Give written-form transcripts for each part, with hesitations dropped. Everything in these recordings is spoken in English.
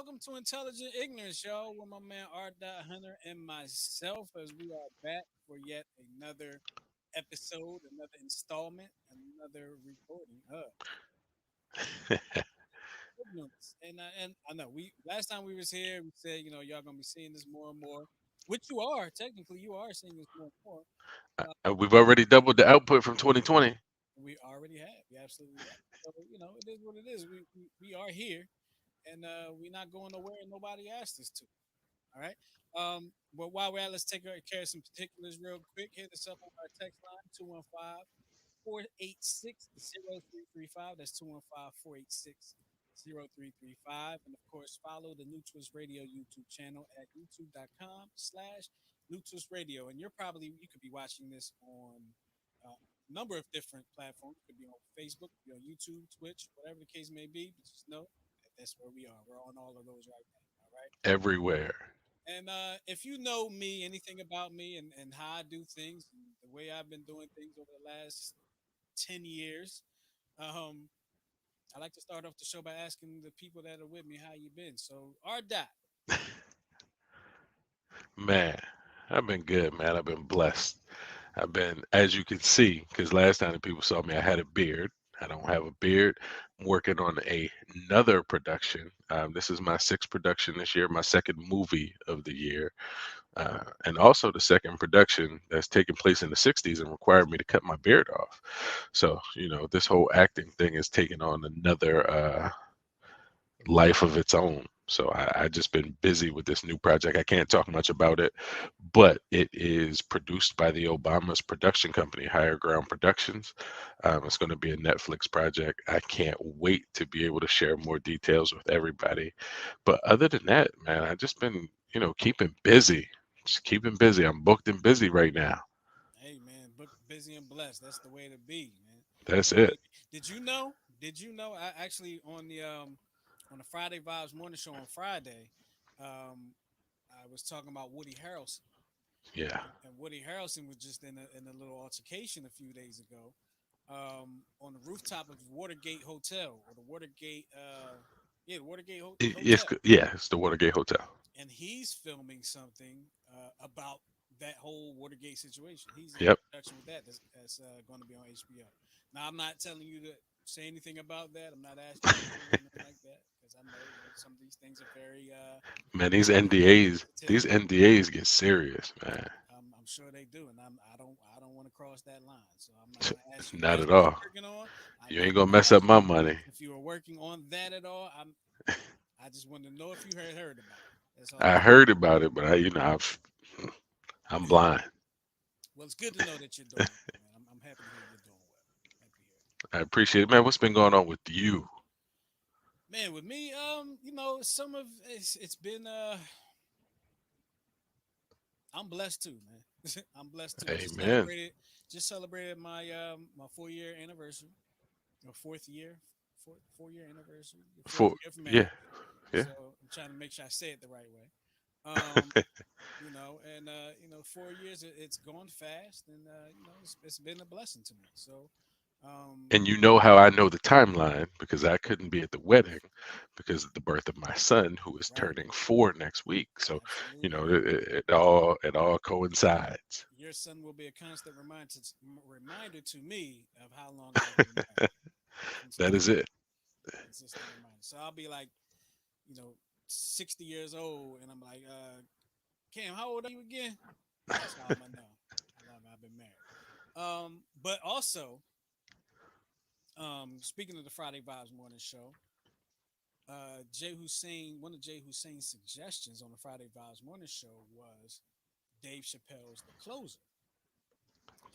welcome to Intelligent Ignorance, y'all, with my man R. Hunter and myself, as we are back for yet another episode, another installment, another recording of Ignorance. And I know we last time we was here, we said y'all gonna be seeing this more and more, which you are technically you are seeing this more and more. Uh, We've already doubled the output from 2020. we already have, you absolutely right. So it is what it is. We are here, and we're not going nowhere, and nobody asked us to. All right. But while we're at, let's take care of some particulars real quick. Hit us up on our text line 215-486-0335. That's 215-486-0335. And of course, follow the New Twist Radio YouTube channel at youtube.com/New Twist Radio. And you could be watching this on a number of different platforms. It could be on Facebook, it could be on YouTube, Twitch, whatever the case may be. But just know that that's where we are. We're on all of those right now. All right. Everywhere. And if you know me, anything about me and how I do things, and the way I've been doing things over the last 10 years, um, I like to start off the show by asking the people that are with me, how you been? So, R. Dot. Man, I've been good, man. I've been blessed. I've been, as you can see, because last time the people saw me, I had a beard. I don't have a beard. I'm working on another production. This is my sixth production this year, my second movie of the year, and also the second production that's taking place in the 60s and required me to cut my beard off. So, this whole acting thing is taking on another life of its own. So I just been busy with this new project. I can't talk much about it, but it is produced by the Obama's production company, Higher Ground Productions. It's going to be a Netflix project. I can't wait to be able to share more details with everybody. But other than that, man, I just been, keeping busy. Just keeping busy. I'm booked and busy right now. Hey, man, book busy and blessed. That's the way to be, man. That's That's the way it. to be. Did you know? Did you know? I actually on the Friday Vibes Morning Show on Friday, um, I was talking about Woody Harrelson. Yeah. And Woody Harrelson was just in a little altercation a few days ago on the rooftop of the Watergate Hotel or the Watergate, the Watergate It's Hotel, yeah, it's the Watergate Hotel. and he's filming something about that whole Watergate situation. He's in Yep. production with that. That's going to be on HBO. Now, I'm not telling you to say anything about that. I'm not asking you to do anything like that because I know some of these things are very Man, these very NDAs, sensitive. these NDAs get serious, man. I'm sure they do, and I don't want to cross that line. So I'm not going to ask you Not guys at what you're all. working on. I'm You not ain't gonna going to mess up ask my you money. if you are working on that at all. I just want to know if you heard about it. That's all I'm I saying. heard about it, but I'm blind. Well, it's good to know that you're doing well, man. I'm happy to hear you're doing well. Happy to hear it. I appreciate it, man. What's been going on with you? Man, with me, some of it's been I'm blessed too, man. I'm blessed too. Amen. Just celebrated my 4 year anniversary, or four year anniversary, the fourth For year of yeah, marriage. yeah. So I'm trying to make sure I say it the right way. Um, and 4 years it's gone fast, and it's been a blessing to me. So, um, And you know how I know the timeline because I couldn't be at the wedding because of the birth of my son who is right, turning 4 next week. So, absolutely. it all coincides. Your son will be a constant reminder to me of how long I've been married. That Consistent, is it. consistent reminder. So I'll be like, you know, 60 years old, and I'm like, Cam, how old are you again? That's how I'm gonna know how long I've been married. But also, speaking of the Friday Vibes Morning Show, Jay Hussein, one of Jay Hussein's suggestions on the Friday Vibes Morning Show was Dave Chappelle's The Closer,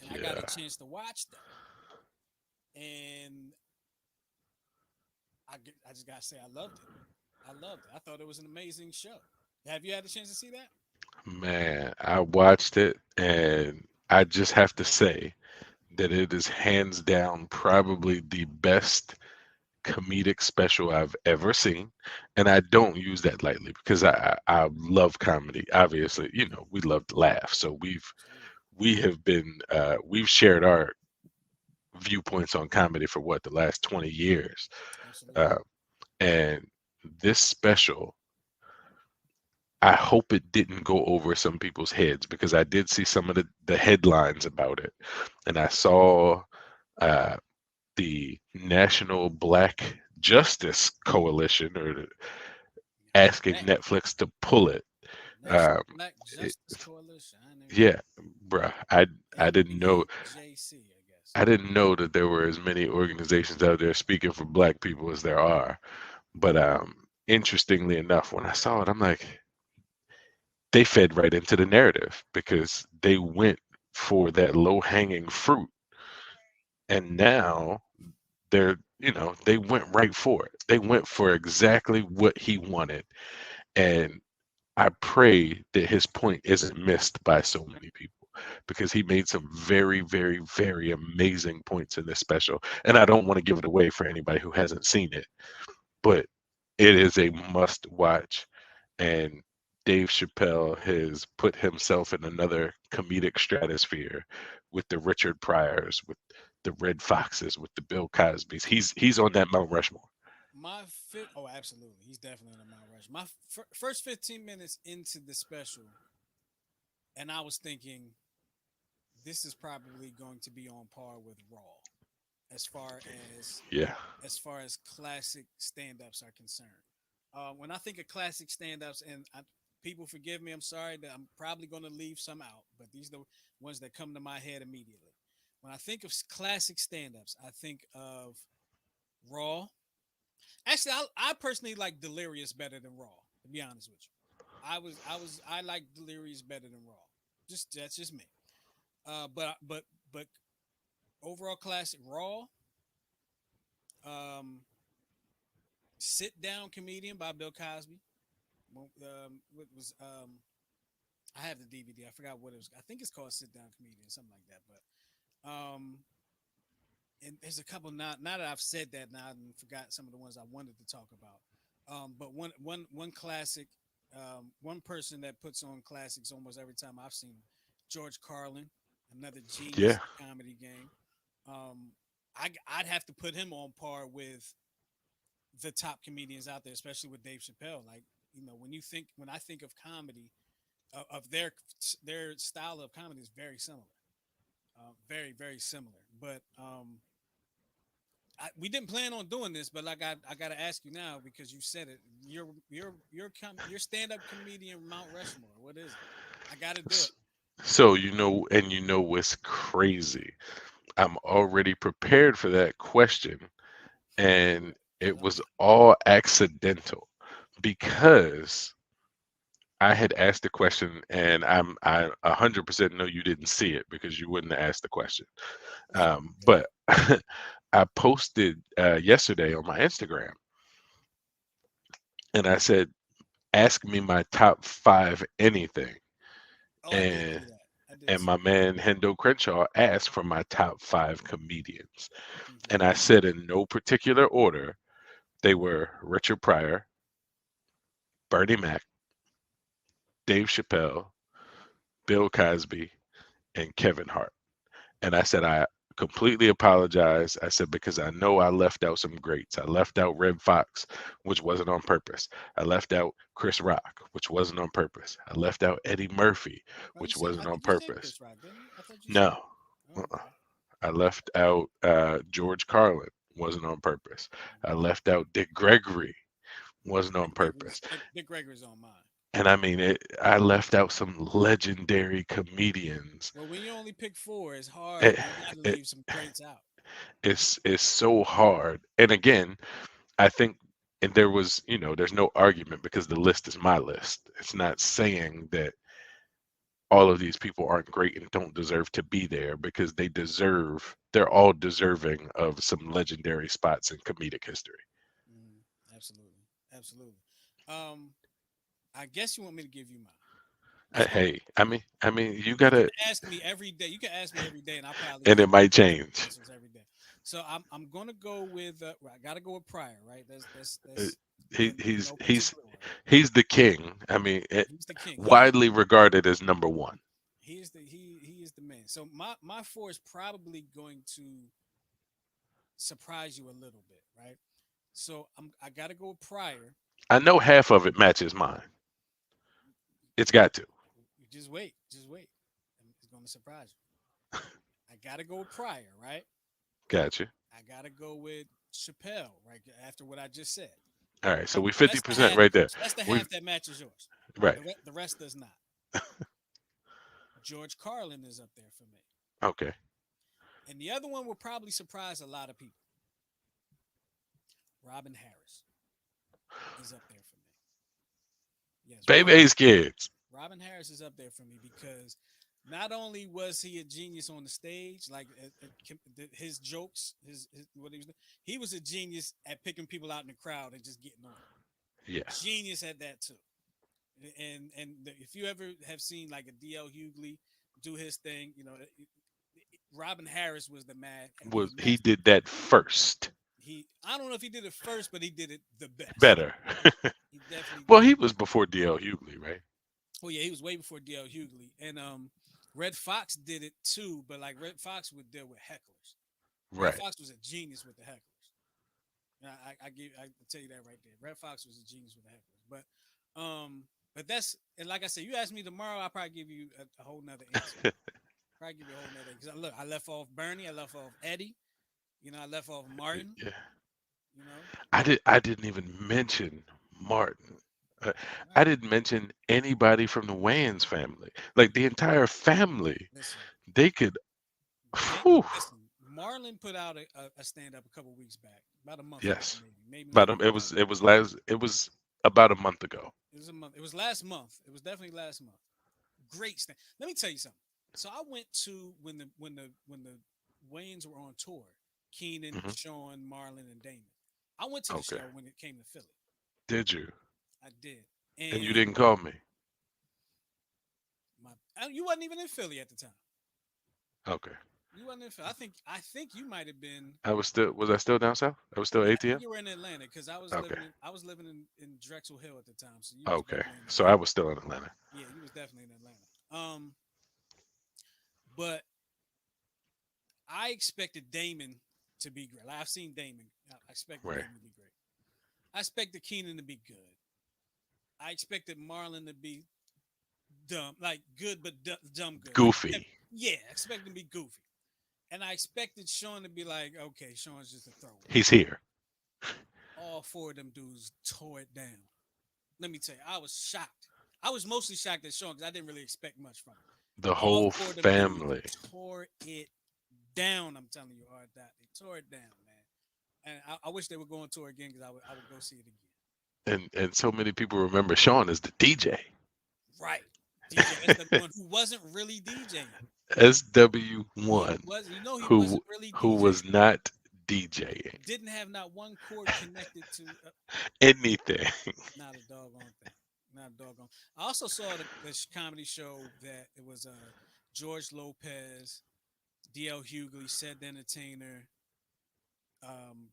and I got a Yeah. chance to watch that, and I just gotta say I loved it. I loved it. I thought it was an amazing show. Have you had a chance to see that? Man, I watched it and I just have to say that it is hands down probably the best comedic special I've ever seen. And I don't use that lightly because I love comedy. Obviously, we love to laugh. So Absolutely, we've shared our viewpoints on comedy for, what, the last 20 years. absolutely. Uh, and this special, I hope it didn't go over some people's heads because I did see some of the headlines about it, and I saw uh, the National Black Justice Coalition or How's asking that? Netflix to pull it. National Um, Black it Justice Coalition. I didn't even know yeah, that. bruh, I didn't know NBJC, I guess. I didn't know that there were as many organizations out there speaking for Black people as there are. But interestingly enough, when I saw it, I'm like, they fed right into the narrative because they went for that low hanging fruit, and now they went right for it. They went for exactly what he wanted, and I pray that his point isn't missed by so many people because he made some very, very, very amazing points in this special. And I don't want to give it away for anybody who hasn't seen it, but it is a must watch. And Dave Chappelle has put himself in another comedic stratosphere with the Richard Pryors, with the Red Foxes, with the Bill Cosbys. He's on that Mount Rushmore. Oh, absolutely. He's definitely in the Mount Rush. My first 15 minutes into the special, and I was thinking, this is probably going to be on par with Raw as far as Yeah, classic stand-ups are concerned. When I think of classic stand-ups, people forgive me, I'm sorry that I'm probably going to leave some out, but these are the ones that come to my head immediately. When I think of classic stand-ups, I think of Raw. Actually, I personally like Delirious better than Raw. To be honest with you, I like Delirious better than Raw. Just that's just me. But overall classic Raw. Um, Sit Down Comedian by Bill Cosby. What was I have the DVD. I forgot what it was. I think it's called Sit Down Comedian, something like that. And there's a couple now that I've said that now and forgot some of the ones I wanted to talk about. But one classic, one person that puts on classics almost every time I've seen him, George Carlin, another genius yeah. of the comedy game. Um, I'd have to put him on par with the top comedians out there, especially with Dave Chappelle. Like, when I think of comedy, of their style of comedy is very similar, very very similar. But we didn't plan on doing this, but like I got to ask you now because you said it. Your stand up comedian Mount Rushmore. What is it? I got to do it. S- So and what's crazy? I'm already prepared for that question, and it Tell was me. all accidental because I had asked the question, and I 100% know you didn't see it because you wouldn't have asked the question. But I posted yesterday on my Instagram, and I said, "Ask me my top five anything," Oh, I did and see that. I did see my that. man Hendo Crenshaw asked for my top five comedians, and Hmm. I said in no particular order. They were Richard Pryor, Bernie Mac, Dave Chappelle, Bill Cosby, and Kevin Hart. And I said, I completely apologize. I said, because I know I left out some greats. I left out Red Fox, which wasn't on purpose. I left out Chris Rock, which wasn't on purpose. I left out Eddie Murphy, Oh, which wasn't on you said purpose. Chris Rock, didn't you? I thought you said. No, Oh, uh-uh. okay. I left out George Carlin, wasn't on purpose. I Hmm. left out Dick Gregory, wasn't on purpose. Dick Gregory's on mine. And I mean, I left out some legendary comedians. Well, when you only pick four, it's hard. It, You got to it, leave some greats out. it's so hard. And again, I think, and there was, there's no argument because the list is my list. It's not saying that all of these people aren't great and don't deserve to be there because they're all deserving of some legendary spots in comedic history. Hmm. Absolutely, absolutely. Um, I guess you want me to give you mine. Let's go with Hey, it. you You can gotta, ask me every day. You can ask me every day, and I'll probably and give it might you different change. answers every day. So I'm gonna go with. Well, I gotta go with Pryor, right? Uh, That's He, in he's no he's particular order. he's the king. He's the king. Widely regarded as number one. He is the man. So my four is probably going to surprise you a little bit, right? So I got to go with Pryor. I know half of it matches mine. It's got to. You just wait, just wait. It's going to surprise you. I got to go with Pryor, right? Gotcha. I got to go with Chappelle, right? After what I just said. All right, so we So fifty percent right there. that's the We half that matches yours. right. The rest does not. George Carlin is up there for me. Okay. And the other one will probably surprise a lot of people. Robin Harris is up there for me. Yes, Baby's kids. Robin Harris is up there for me because not only was he a genius on the stage, like his jokes, his what he was doing, he was a genius at picking people out in the crowd and just getting on. Yeah. Genius at that too. If you ever have seen like a DL Hughley do his thing, Robin Harris was the man who Was was he master. did that first? I don't know if he did it first, but he did it the best. Better. He definitely Well, did it. he was before DL Hughley, right? Oh yeah, he was way before DL Hughley, and Red Fox did it too. But like Red Fox would deal with hecklers. Red Right. Fox was a genius with the hecklers. I tell you that right there. Red Fox was a genius with the hecklers. But that's and like I said, you ask me tomorrow, I'll probably give you a whole nother answer. Probably give you a whole nother because look, I left off Bernie, I left off Eddie, I left off Martin, Yeah. you know. I didn't even mention Martin. Uh, I Right. didn't mention anybody from the Wayans family. Like the entire family, Listen, they could. Whew, listen. Marlon put out a stand up a couple weeks back, about a month ago, yes, maybe not but even that. it was about a month ago. It was a month. It was last month. It was definitely last month. Great stand. Let me tell you something. So I went to when the Wayans were on tour, Keenan, Hmm. Sean, Marlon, and Damon. I went to the Okay, show when it came to Philly. did you? I did, And you and didn't call me. you wasn't even in Philly at the time. Okay, You wasn't in Philly. I think you might have been. I was still. Was I still down south? I was still Yeah, I think ATL. you were in Atlanta because Okay, I was living in Drexel Hill at the time, so you was okay. definitely in So I Atlanta. was still in Atlanta. Yeah, you was definitely in Atlanta. But I expected Damon to be great. Like, I've seen Damon. I expected Right. Damon to be great. I expected Keenan to be good. I expected Marlon to be dumb, like good but dumb good. Like Goofy. yeah, I expected him to be goofy, and I expected Sean to be like, okay, Sean's just a throwaway. He's here. All four of them dudes tore it down. Let me tell you, I was shocked. I was mostly shocked at Sean because I didn't really expect much from him. The All whole four of them dudes family. tore it down. I'm telling you, hard that they tore it down, man. And I wish they would go on tour again because I would go see it again. And so many people remember Sean as the DJ. Right, DJ SW1, who wasn't really DJing. He SW1, was, he who wasn't really who DJing. was not DJing Didn't have not one chord connected to anything. not a doggone thing. Not a doggone. I also saw the comedy show that it was George Lopez, DL Hughley, Said the Entertainer,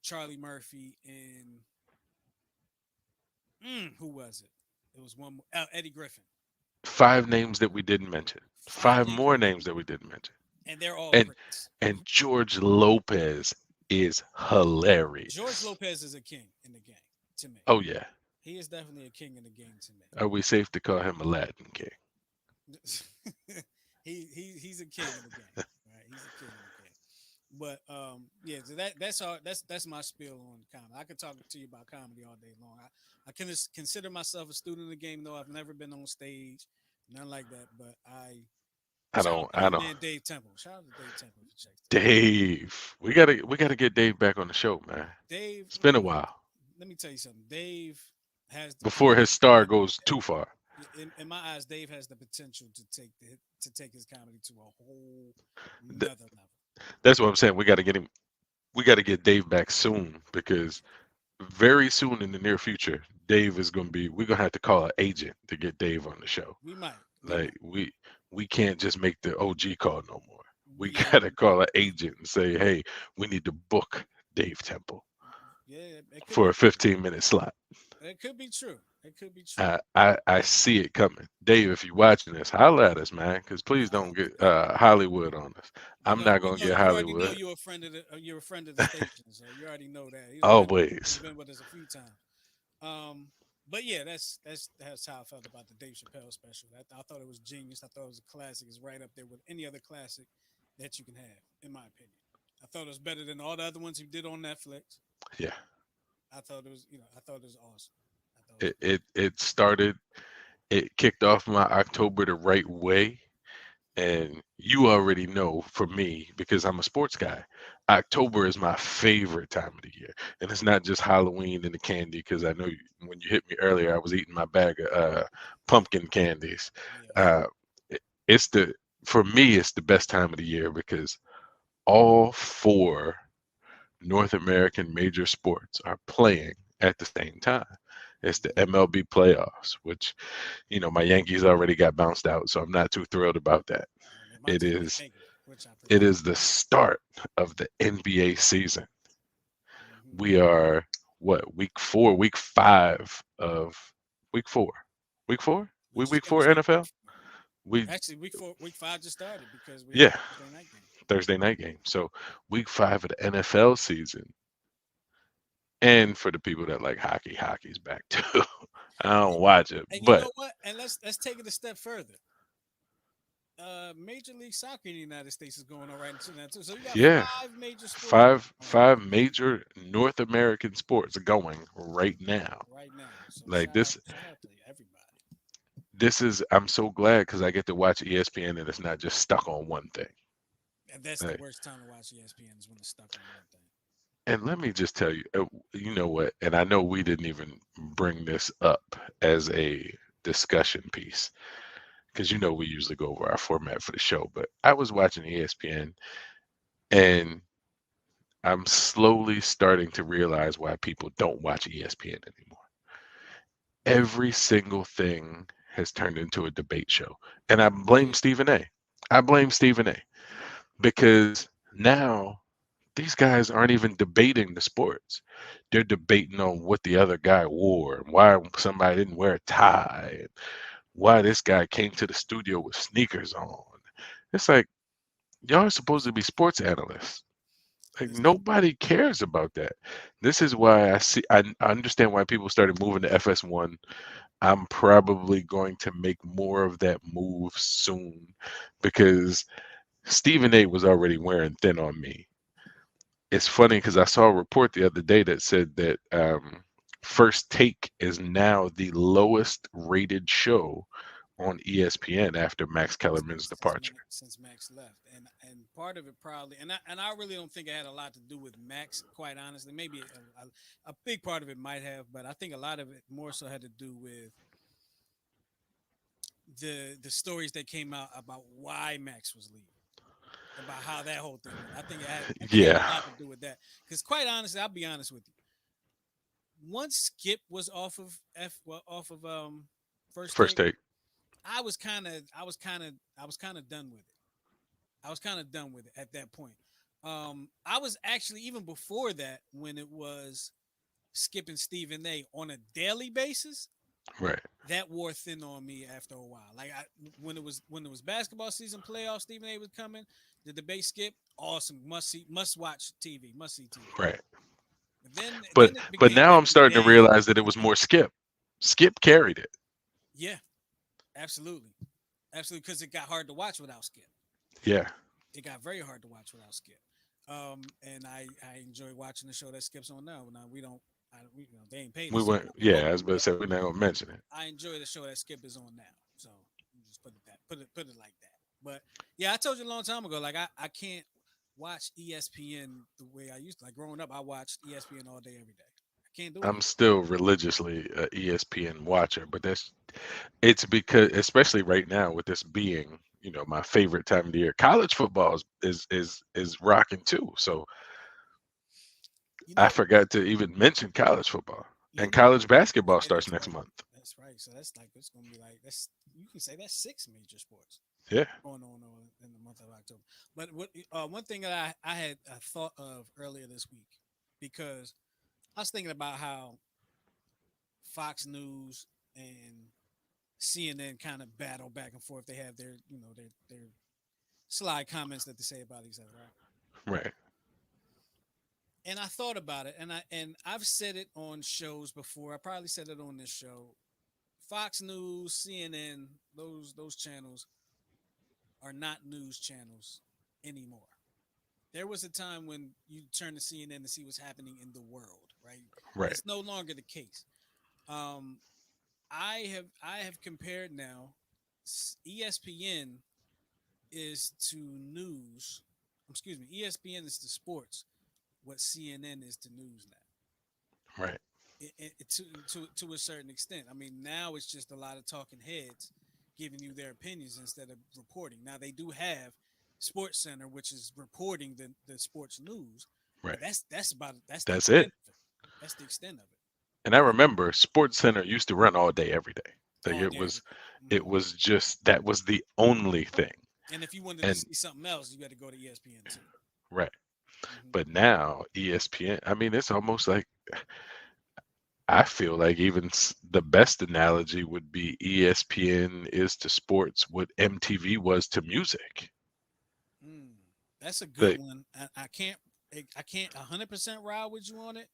Charlie Murphy, and who was it? It was one more, Eddie Griffin. Five names that we didn't mention. Five Five names, more names that we didn't mention. and they're all And greats. and George Lopez is George hilarious. Lopez is a king in the game to me. Oh yeah. He is definitely a king in the game to Are we safe to call him Aladdin King? me. He's a king in the game. Right, he's a king in the game. But yeah, so that's all. That's my spiel on comedy. I could talk to you about comedy all day long. I can consider myself a student of the game, though I've never been on stage, nothing like that. But I shout out to I my don't. man Dave Temple. Shout out to Dave Temple if you check that. Dave. We gotta get Dave back on the show, man. Dave, It's been a while. let me tell you something. Dave has the Before his potential. star goes too far. In my eyes, Dave has the potential to take his comedy to a whole Th- nother level. That's what I'm saying. We gotta get him. We gotta get Dave back soon because very soon in the near future, Dave is gonna be. We're gonna have to call an agent to get Dave on the show. We might, we Like might, we can't just make the OG call no more. We yeah, gotta call an agent and say, hey, we need to book Dave Temple yeah. It could for a be, 15-minute slot. it could be true. It could be true. I see it coming. Dave, if you're watching this, holler at us, man, because please Uh, don't get Hollywood on us. I'm not you gonna know, get you already know Hollywood. you're a friend of the station, so you already know that. He's Always. been with us a few times. Um, But yeah, that's how I felt about the Dave Chappelle special. I thought it was genius. I thought it was a classic. It's right up there with any other classic that you can have, in my opinion. I thought it was better than all the other ones he did on Netflix. Yeah. I thought it was, I thought it was awesome. I thought it was great. It started. It kicked off my October the right way. And you already know for me, because I'm a sports guy, October is my favorite time of the year. And it's not just Halloween and the candy, because I know when you hit me earlier, I was eating my bag of pumpkin candies. Yeah, Uh, it- it's the, for me, it's the best time of the year because all four North American major sports are playing at the same time. It's the hmm MLB playoffs, which, my Yankees already got bounced out, so I'm not too thrilled about that. my It team got is taken, which I it predicted. is the start of the NBA season. hmm We are what, week 5 of week 4. Week 4? We just Week 4 finished up week NFL? four. We Actually, week five just started because we had Yeah, the Thursday night game. Thursday night game. So week 5 of the NFL season. And for the people that like hockey, hockey's back too. I Y- don't watch it, And you but know what? And let's take it a step further. Major League Soccer in the United States is going on right now too. So you got yeah, five major sports going on five major North American sports going right now. right now. So Like this shout out to everybody. this is I'm so glad because I get to watch ESPN and it's not just stuck on one thing. And that's the Like, worst time to watch ESPN is when it's stuck on one thing. and let me just tell you, you know what? And I know we didn't even bring this up as a discussion piece because we usually go over our format for the show. But I was watching ESPN and I'm slowly starting to realize why people don't watch ESPN anymore. Every single thing has turned into a debate show. And I blame Yeah, Stephen A. I blame Stephen A. Because now these guys aren't even debating the sports. They're debating on what the other guy wore and why somebody didn't wear a tie and why this guy came to the studio with sneakers on. It's like y'all are supposed to be sports analysts. Like listen, nobody cares about that. This is why I understand why people started moving to FS1. I'm probably going to make more of that move soon because Stephen A was already wearing thin on me. It's funny because I saw a report the other day that said that First Take is now the lowest rated show on ESPN after Max Kellerman's departure. since Max left, and part of it probably, and I really don't think it had a lot to do with Max. Quite honestly, maybe a big part of it might have, but I think a lot of it more so had to do with the stories that came out about why Max was leaving, about how that whole thing went. I think it had a Yeah, lot to do with that. Because quite honestly, I'll be honest with you. Once Skip was off of first First take, Take. I was kind of done with it. I was kind of done with it at that point. I was actually even before that when it was Skip and Stephen A on a daily basis. Right, That wore thin on me after a while. When it was basketball season playoffs, Stephen A was coming. The debate Skip, awesome, must see, must watch TV, must see TV. right. But But then it but began now I'm getting starting to gay. realize that it was more Skip. Skip carried it. Yeah, absolutely, absolutely, because it got hard to watch without Skip. Yeah. It got very hard to watch without Skip. And I enjoy watching the show that Skip's on now. Now we don't, they ain't paid We us, so we're went not yeah, I promoting was it. about to But say we're not gonna mention it. I enjoy the show that Skip is on now. So just put it like that. But yeah, I told you a long time ago, like I can't watch ESPN the way I used to. Like growing up, I watched ESPN all day, every day. I can't do it I'm anymore. still religiously a ESPN watcher, but it's because especially right now with this being, my favorite time of the year, college football is rocking too. So You I know, forgot to even mention college football. you And know, college basketball and starts next month. that's right. So that's like it's gonna be like that's you can say that's six major sports Yeah. going on in the month of October. But one thing that I had a thought of earlier this week because I was thinking about how Fox News and CNN kind of battle back and forth. They have their their sly comments that they say about each other, right? Right. And I thought about it, and I've said it on shows before. I probably said it on this show. Fox News, CNN, those channels are not news channels anymore. There was a time when you turn to CNN to see what's happening in the world, right? Right. It's no longer the case. Um, I have compared now. ESPN is to news. Excuse me. ESPN is to sports what CNN is to news now. Right. To a certain extent. I mean, now it's just a lot of talking heads giving you their opinions instead of reporting. Now they do have Sports Center, which is reporting the sports news, Right. but that's the That's it. extent of it. That's the extent of it. And I You know, remember Sports Center used to run all day, every day. Like all day, every day. it was just that was the only thing. And if you wanted to And see something else, you got to go to ESPN too. right. Hmm. But now ESPN, I mean, it's almost like I feel like even the best analogy would be ESPN is to sports what MTV was to music. Mm, that's a good Like one. I can't 100% ride with you on it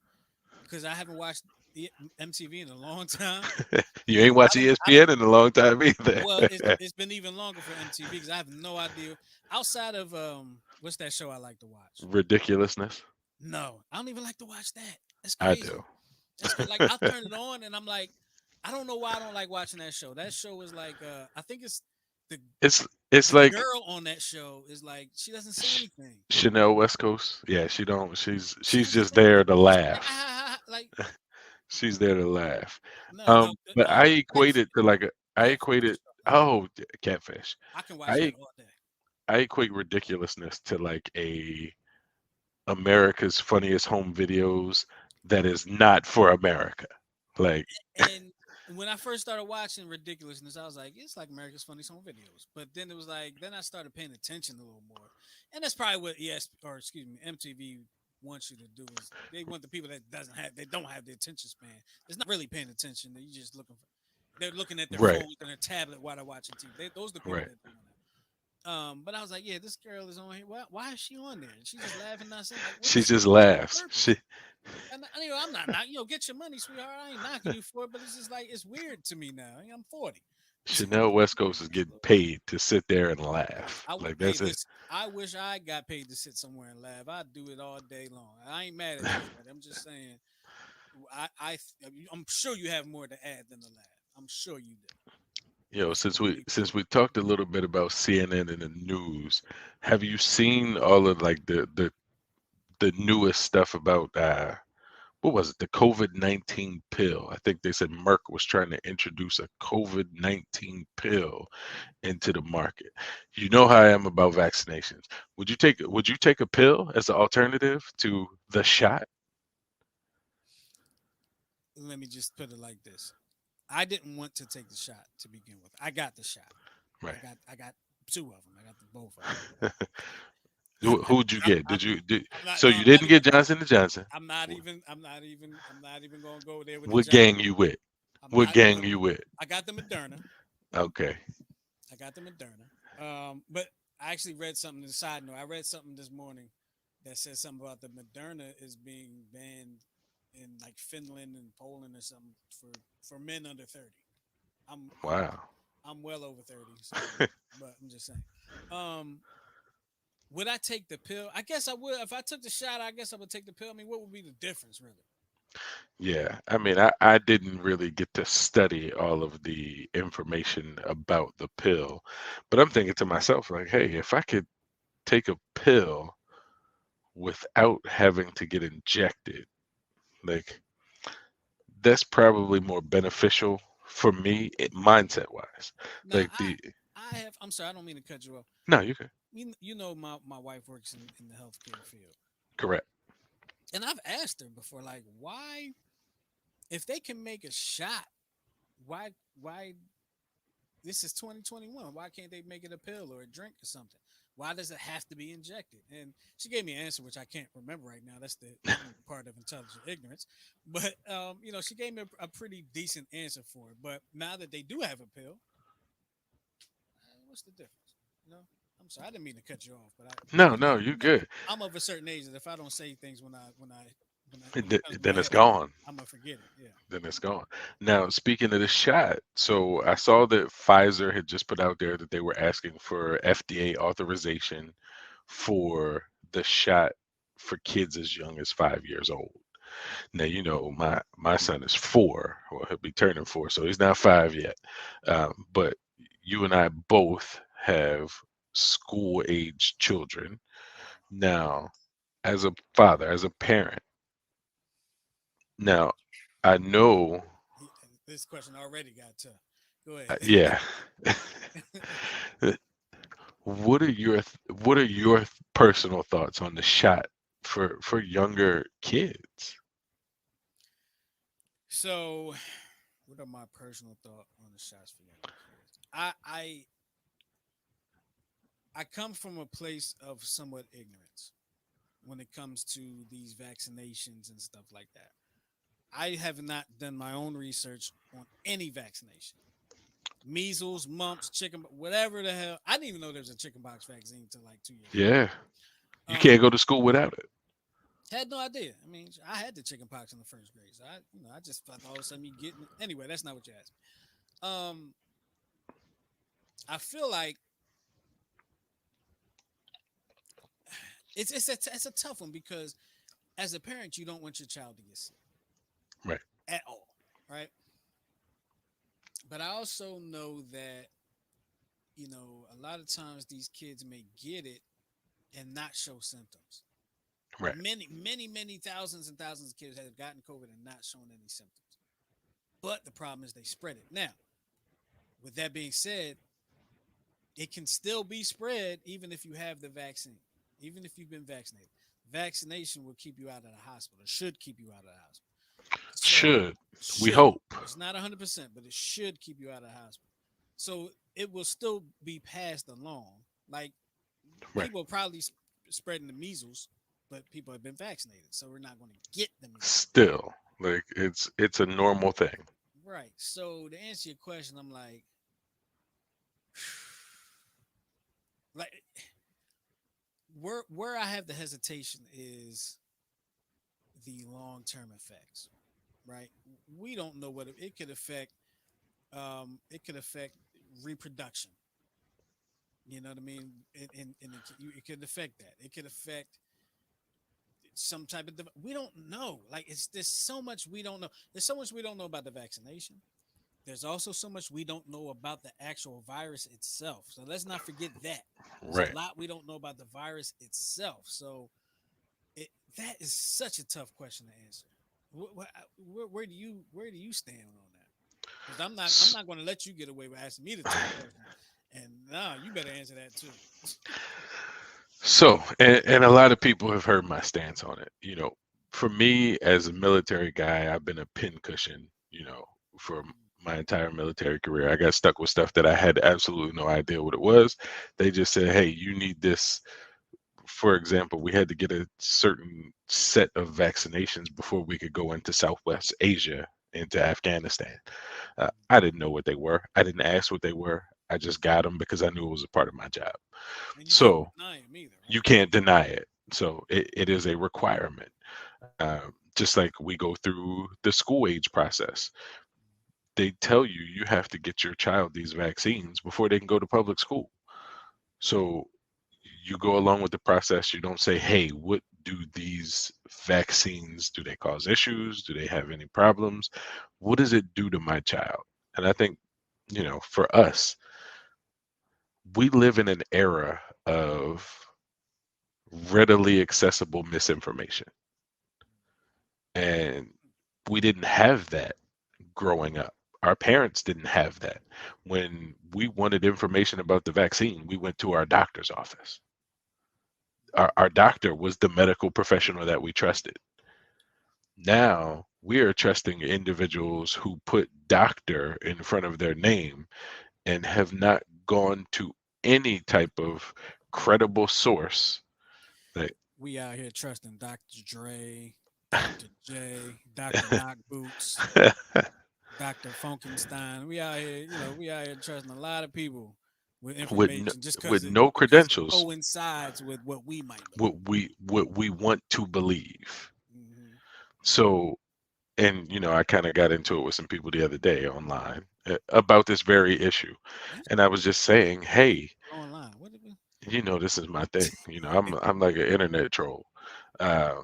because I haven't watched MTV in a long time. you ain't I watched don't. I don't. ESPN in a long time either. Well, it's been even longer for MTV because I have no idea outside of what's that show I like to watch? Ridiculousness. No, I don't even like to watch that. That's I crazy. do. Like I'll turn it on and I'm like, I don't know why I don't like watching that show. That show is like I think it's the It's the like girl on that show is like she doesn't say Ch- anything. Chanel West Coast. Yeah, she don't. She She's doesn't just say anything. there to She's like laugh. like She's there to laugh. no But I equate catfish. it to like I equate Catfish. it. Oh, catfish. I can watch that I all day. I equate ridiculousness to like a America's Funniest Home Videos that is not for America. Like, And when I first started watching Ridiculousness, I was like, it's like America's Funniest Home Videos. But then it was like, then I started paying attention a little more, and that's probably what MTV wants you to do is they want the people that don't have the attention span. It's not really paying attention. They're just looking for. They're looking at their right, phones and their tablet while they're watching TV. Those are the people right. that are doing that. But I was like, yeah, this girl is on here. Why is she on there? And she's just laughing, not saying like, She just what's the laughs. purpose? And I'm not, get your money, sweetheart. I ain't knocking you for it, but it's just like it's weird to me now. I'm 40. Chanel West Coast is getting paid to sit there and laugh. Like Hey, that's it. listen, I wish I got paid to sit somewhere and laugh. I'd do it all day long. I ain't mad at you, Freddie. I'm just saying, I'm sure you have more to add than the laugh. I'm sure you do. But Since we talked a little bit about CNN and the news, have you seen all of like the newest stuff about what was it, the COVID-19 pill? I think they said Merck was trying to introduce a COVID-19 pill into the market. You know how I am about vaccinations. Would you take a pill as an alternative to the shot? let me just put it like this: I didn't want to take the shot to begin with. I got the shot. Right. I got two of them. I got the both of Who'd you them. get? I'm not. So No, you I'm not didn't even. get Johnson and Johnson? I'm not even gonna go there with the What Johnson. gang you with? I'm What not. gang you with? I got the Moderna. Okay. I got the Moderna. But I actually read something. To the side note, I read something this morning that said something about the Moderna is being banned in like Finland and Poland or something for men under 30. I'm I'm Wow. I'm well over 30, so but I'm just saying. Um, would I take the pill? I guess I would. If I took the shot, I guess I would take the pill. I mean, what would be the difference, really? Yeah, I mean, I didn't really get to study all of the information about the pill, but I'm thinking to myself, like, hey, if I could take a pill without having to get injected, like, that's probably more beneficial for me, mindset wise. Now, Like the, I have. I'm sorry, I don't mean to cut you off. no, you can, You know, my wife works in the healthcare field, correct. and I've asked her before, like, why, if they can make a shot, why this is 2021? Why can't they make it a pill or a drink or something? Why does it have to be injected? And she gave me an answer which I can't remember right now. That's the ignorant part of intelligent ignorance. But she gave me a pretty decent answer for it. But now that they do have a pill, what's the difference? You know? I'm sorry, I didn't mean to cut you off, but No, you know, no, you good. I'm of a certain age that if I don't say things when it comes to Then my it's head, gone. I'm gonna forget it. Yeah. Then it's gone. Now, speaking of the shot, so I saw that Pfizer had just put out there that they were asking for FDA authorization for the shot for kids as young as 5 years old. Now, you know, my son is 4, or he'll be turning 4, so he's not 5 yet. But you and I both have school age children. Now, as a father, as a parent, now I know, This question already got tough. Go ahead. yeah. What are your personal thoughts on the shot for younger kids? So, what are my personal thought on the shots for younger kids? I come from a place of somewhat ignorance when it comes to these vaccinations and stuff like that. I have not done my own research on any vaccination. Measles, mumps, chicken, whatever the hell. I didn't even know there was a chickenpox vaccine until like 2 years ago. Yeah, you can't Um, go to school without it. had no idea. I mean, I had the chickenpox in the first grade, so I just thought all of a sudden you getting it. Anyway, that's not what you asked me. I feel like it's a tough one because as a parent, you don't want your child to get sick Right, at all, right? But I also know that a lot of times these kids may get it and not show symptoms. right. Many thousands and thousands of kids have gotten COVID and not shown any symptoms. But the problem is they spread it. Now, with that being said, it can still be spread even if you have the vaccine, even if you've been vaccinated. Vaccination will keep you out of the hospital, should keep you out of the hospital. So, Should we should. hope? It's not 100%, but it should keep you out of the hospital. So, it will still be passed along. Like, Right. people are probably spreading the measles, but people have been vaccinated. So, we're not going to get the measles. Still, like it's a normal thing. Right. So, to answer your question, I'm like where I have the hesitation is the long term effects, right? We don't know what it could affect. It could affect reproduction. You know what I mean? And it could affect that. It could affect some type of. We don't know. Like there's so much we don't know. There's so much we don't know about the vaccination. There's also so much we don't know about the actual virus itself. So let's not forget that. There's a Right. lot we don't know about the virus itself. So it that is such a tough question to answer. Where do you stand on that? Because I'm S- not going to let you get away with asking me the tough question. And nah, you better answer that too. So, and a lot of people have heard my stance on it. You know, for me as a military guy, I've been a pincushion, you know, for my entire military career. I got stuck with stuff that I had absolutely no idea what it was. They just said, "Hey, you need this." For example, we had to get a certain set of vaccinations before we could go into Southwest Asia, into Afghanistan. I didn't know what they were. I didn't ask what they were. I just got them because I knew it was a part of my job. And you can't So deny him either, you right? can't deny it. So it is a requirement. Just like we go through the school age process, they tell you you have to get your child these vaccines before they can go to public school. So you go along with the process. You don't say, hey, what do these vaccines, do they cause issues? Do they have any problems? What does it do to my child? And I think, you know, for us, we live in an era of readily accessible misinformation. And we didn't have that growing up. Our parents didn't have that. When we wanted information about the vaccine, we went to our doctor's office. Our doctor was the medical professional that we trusted. Now we are trusting individuals who put doctor in front of their name and have not gone to any type of credible source that We out here trusting Dr. Dre, Dr. J, Dr. Knock Boots, Dr. Funkenstein. We out here trusting a lot of people. with with no, information just with because no it credentials, coincides with what we might what we want to believe. believe. So, and I kind of got into it with some people the other day online about this very issue, You and I was just saying, hey, online. What did we? this is my thing. I'm like an internet troll, uh,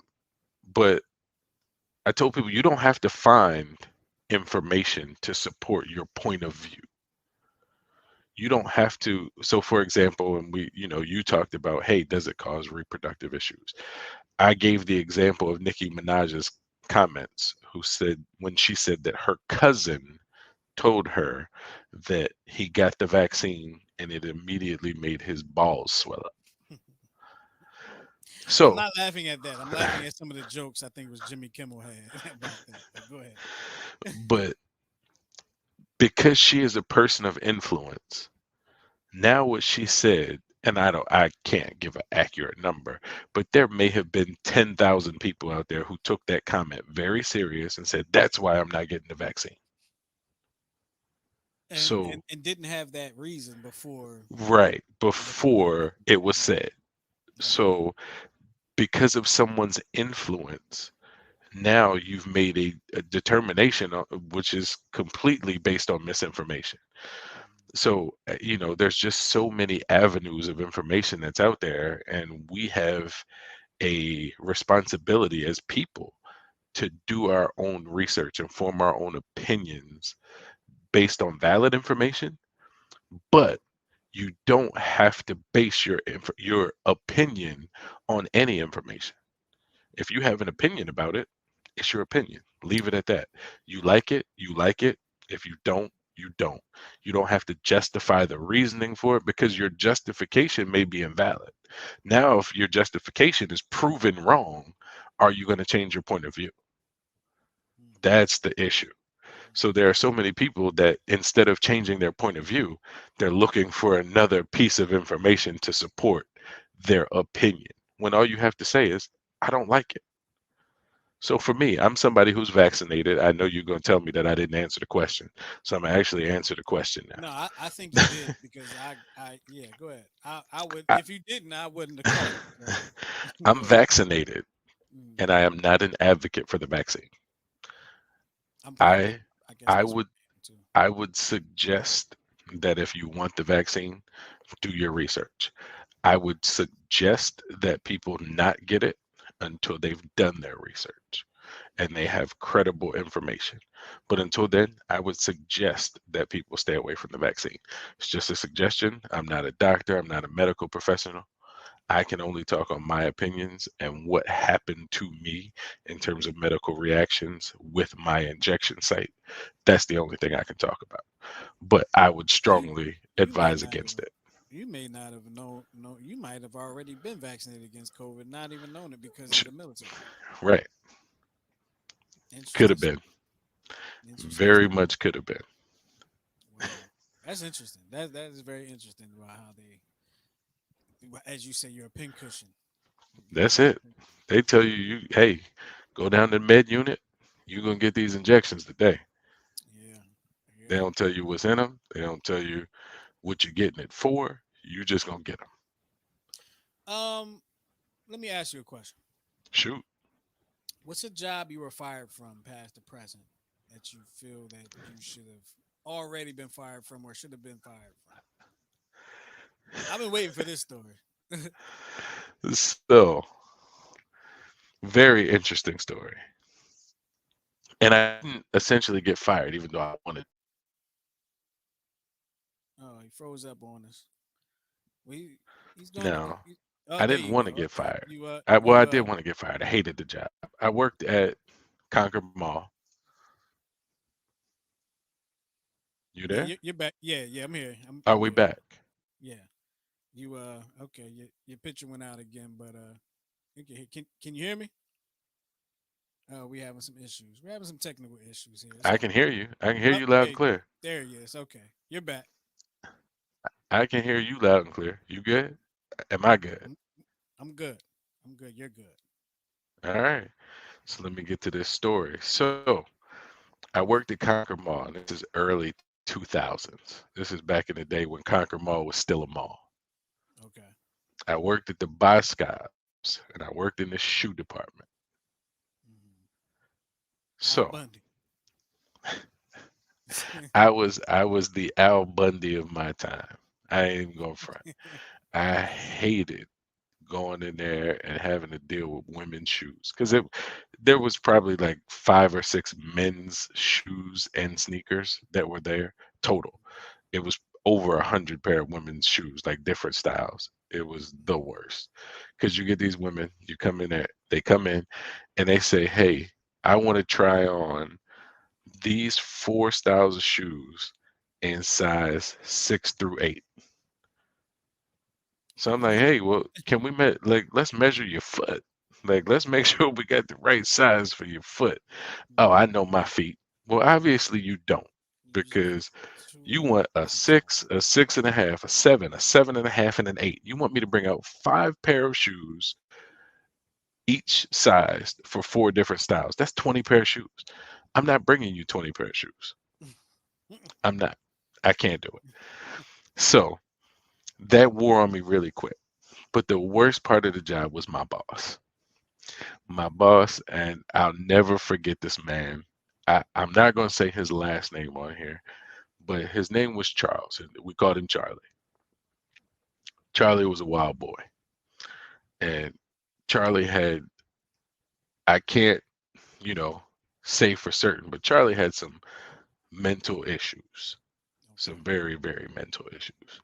but I told people you don't have to find information to support your point of view. You don't have to. So, for example, and you talked about, hey, does it cause reproductive issues? I gave the example of Nicki Minaj's comments, who said when she said that her cousin told her that he got the vaccine and it immediately made his balls swell up. I'm So, not laughing at that. I'm laughing at some of the jokes I think it was Jimmy Kimmel had about that. But go ahead. but because she is a person of influence, now what she said, and I can't give an accurate number, but there may have been 10,000 people out there who took that comment very serious and said, that's why I'm not getting the vaccine. And, So, and and didn't have that reason before right the comment. before it was said. Right. So, because of someone's influence, now you've made a determination which is completely based on misinformation. So, there's just so many avenues of information that's out there, and we have a responsibility as people to do our own research and form our own opinions based on valid information, but you don't have to base your opinion on any information. If you have an opinion about it, it's your opinion. Leave it at that. You like it, you like it. If you don't, you don't. You don't have to justify the reasoning for it because your justification may be invalid. Now, if your justification is proven wrong, are you going to change your point of view? That's the issue. So there are so many people that instead of changing their point of view, they're looking for another piece of information to support their opinion. When all you have to say is, I don't like it. So for me, I'm somebody who's vaccinated. I know you're going to tell me that I didn't answer the question. So I'm going to actually answer the question No, now. I think you did because yeah, go ahead. I would I, if you didn't, I wouldn't have caught it. So I'm go ahead. vaccinated and Mm. I am not an advocate for the vaccine. I'm pro. I I guess I that's what would I am too. I would suggest that if you want the vaccine, do your research. I would suggest that people not get it until they've done their research and they have credible information. But until then, I would suggest that people stay away from the vaccine. It's just a suggestion. I'm not a doctor, I'm not a medical professional. I can only talk on my opinions and what happened to me in terms of medical reactions with my injection site. That's the only thing I can talk about. But I would You strongly you may advise not have against it. you may not have known no you might have already been vaccinated against COVID, not even known it because of the military. Right. Could Interesting have been. interesting Very story. much could have been. Wow. That's interesting. That is very interesting about how they as you say, you're a pincushion. You That's use a it. pin. They tell you, hey, go down to the med unit. You're going to get these injections today. Yeah. They Yeah. don't tell you what's in them. They don't tell you what you're getting it for. You just going to get them. Um, let me ask you a question. Shoot. What's a job you were fired from past the present that you feel that you should have already been fired from or should have been fired from? I've been waiting for this story. So, very interesting story. And I didn't essentially get fired, even though I wanted. Oh, he froze up on us. We he's going to. No, Oh, I there didn't you want to go. get Okay, fired. Well, I did you want to get fired. I hated the job. I worked at Concord Mall. You yeah, there? you're back. Yeah, yeah, I'm here. Are I'm we good. back? Yeah, you okay. Your picture went out again, but okay. Can you hear me? We having some issues. We're having some technical issues here. It's I all can good. hear you. I can hear Oh, you loud there and you go. clear. There he is. Okay, you're back. I can hear you loud and clear. You good? Am I good? I'm I'm good. I'm good. You're good. All right. So let me get to this story. So I worked at Concord Mall, and this is early 2000s. This is back in the day when Concord Mall was still a mall. Okay. I worked at the Buy Scobs and I worked in the shoe department. Hmm. Al So Bundy. I was the Al Bundy of my time. I ain't even gonna front. I hated going in there and having to deal with women's shoes because there was probably like 5 or 6 men's shoes and sneakers that were there total. It was over 100 pair of women's shoes, like different styles. It was the worst because you get these women, you come in there, they come in and they say, "Hey, I want to try on these 4 styles of shoes in size 6 through 8." So I'm like, "Hey, well, can we like let's measure your foot. Like let's make sure we got the right size for your foot." "Oh, I Hmm. know my feet." Well, obviously you don't You just want because you two want a contour. 6, a 6.5, a 7.5, and an 8. You want me to bring out 5 pair of shoes, each size for 4 different styles. That's 20 pair of shoes. I'm not bringing you 20 pair of shoes. I'm not. I can't do it. So that wore on me really quick. But the worst part of the job was my boss. My boss, and I'll never forget this man. I'm not going to say his last name on here, but his name was Charles, and we called him Charlie. Charlie was a wild boy, and Charlie had, I can't, you know, say for certain, but Charlie had some mental issues, Okay. some very, very mental issues.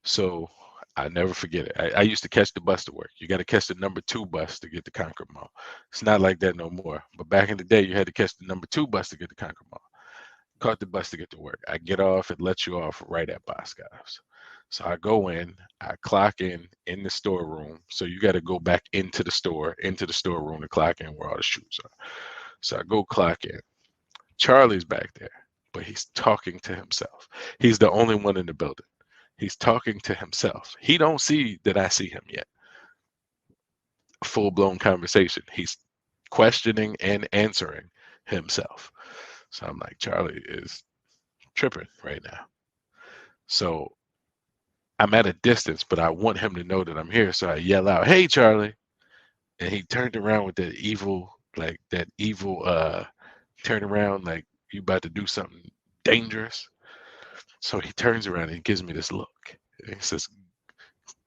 So I never forget it. I used to catch the bus to work. You got to catch the number 2 bus to get to Concord Mall. It's not like that no more. But back in the day, you had to catch the number 2 bus to get to Concord Mall. Caught the bus to get to work. I get off, it lets you off right at Boscov's. So I go in, I clock in the storeroom. So you got to go back into the storeroom to clock in where all the shoes are. So I go clock in. Charlie's back there, but he's talking to himself. He's the only one in the building. He's talking to himself. He don't see that I see him yet. Full blown conversation. He's questioning and answering himself. So I'm like, Charlie is tripping right now. So I'm at a distance, but I want him to know that I'm here. So I yell out, "Hey, Charlie!" And he turned around with that evil, turn around, like you about to do something dangerous. So he turns around and he gives me this look. And he says,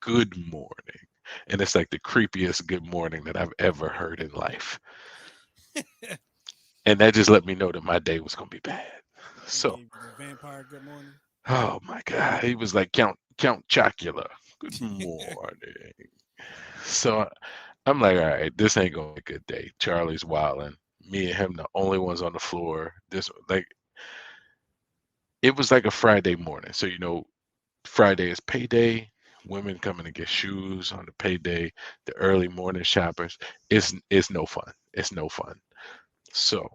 "Good morning." And it's like the creepiest good morning that I've ever heard in life. And that just let me know that my day was gonna be bad. He So, gave you the vampire good morning. oh my God, he was like Count Chocula. Good morning. So I'm like, all right, this ain't gonna be a good day. Charlie's wilding. Me and him, the only ones on the floor. This like it was like a Friday morning. So Friday is payday. Women coming to get shoes on the payday. The early morning shoppers. It's no fun. It's no fun. So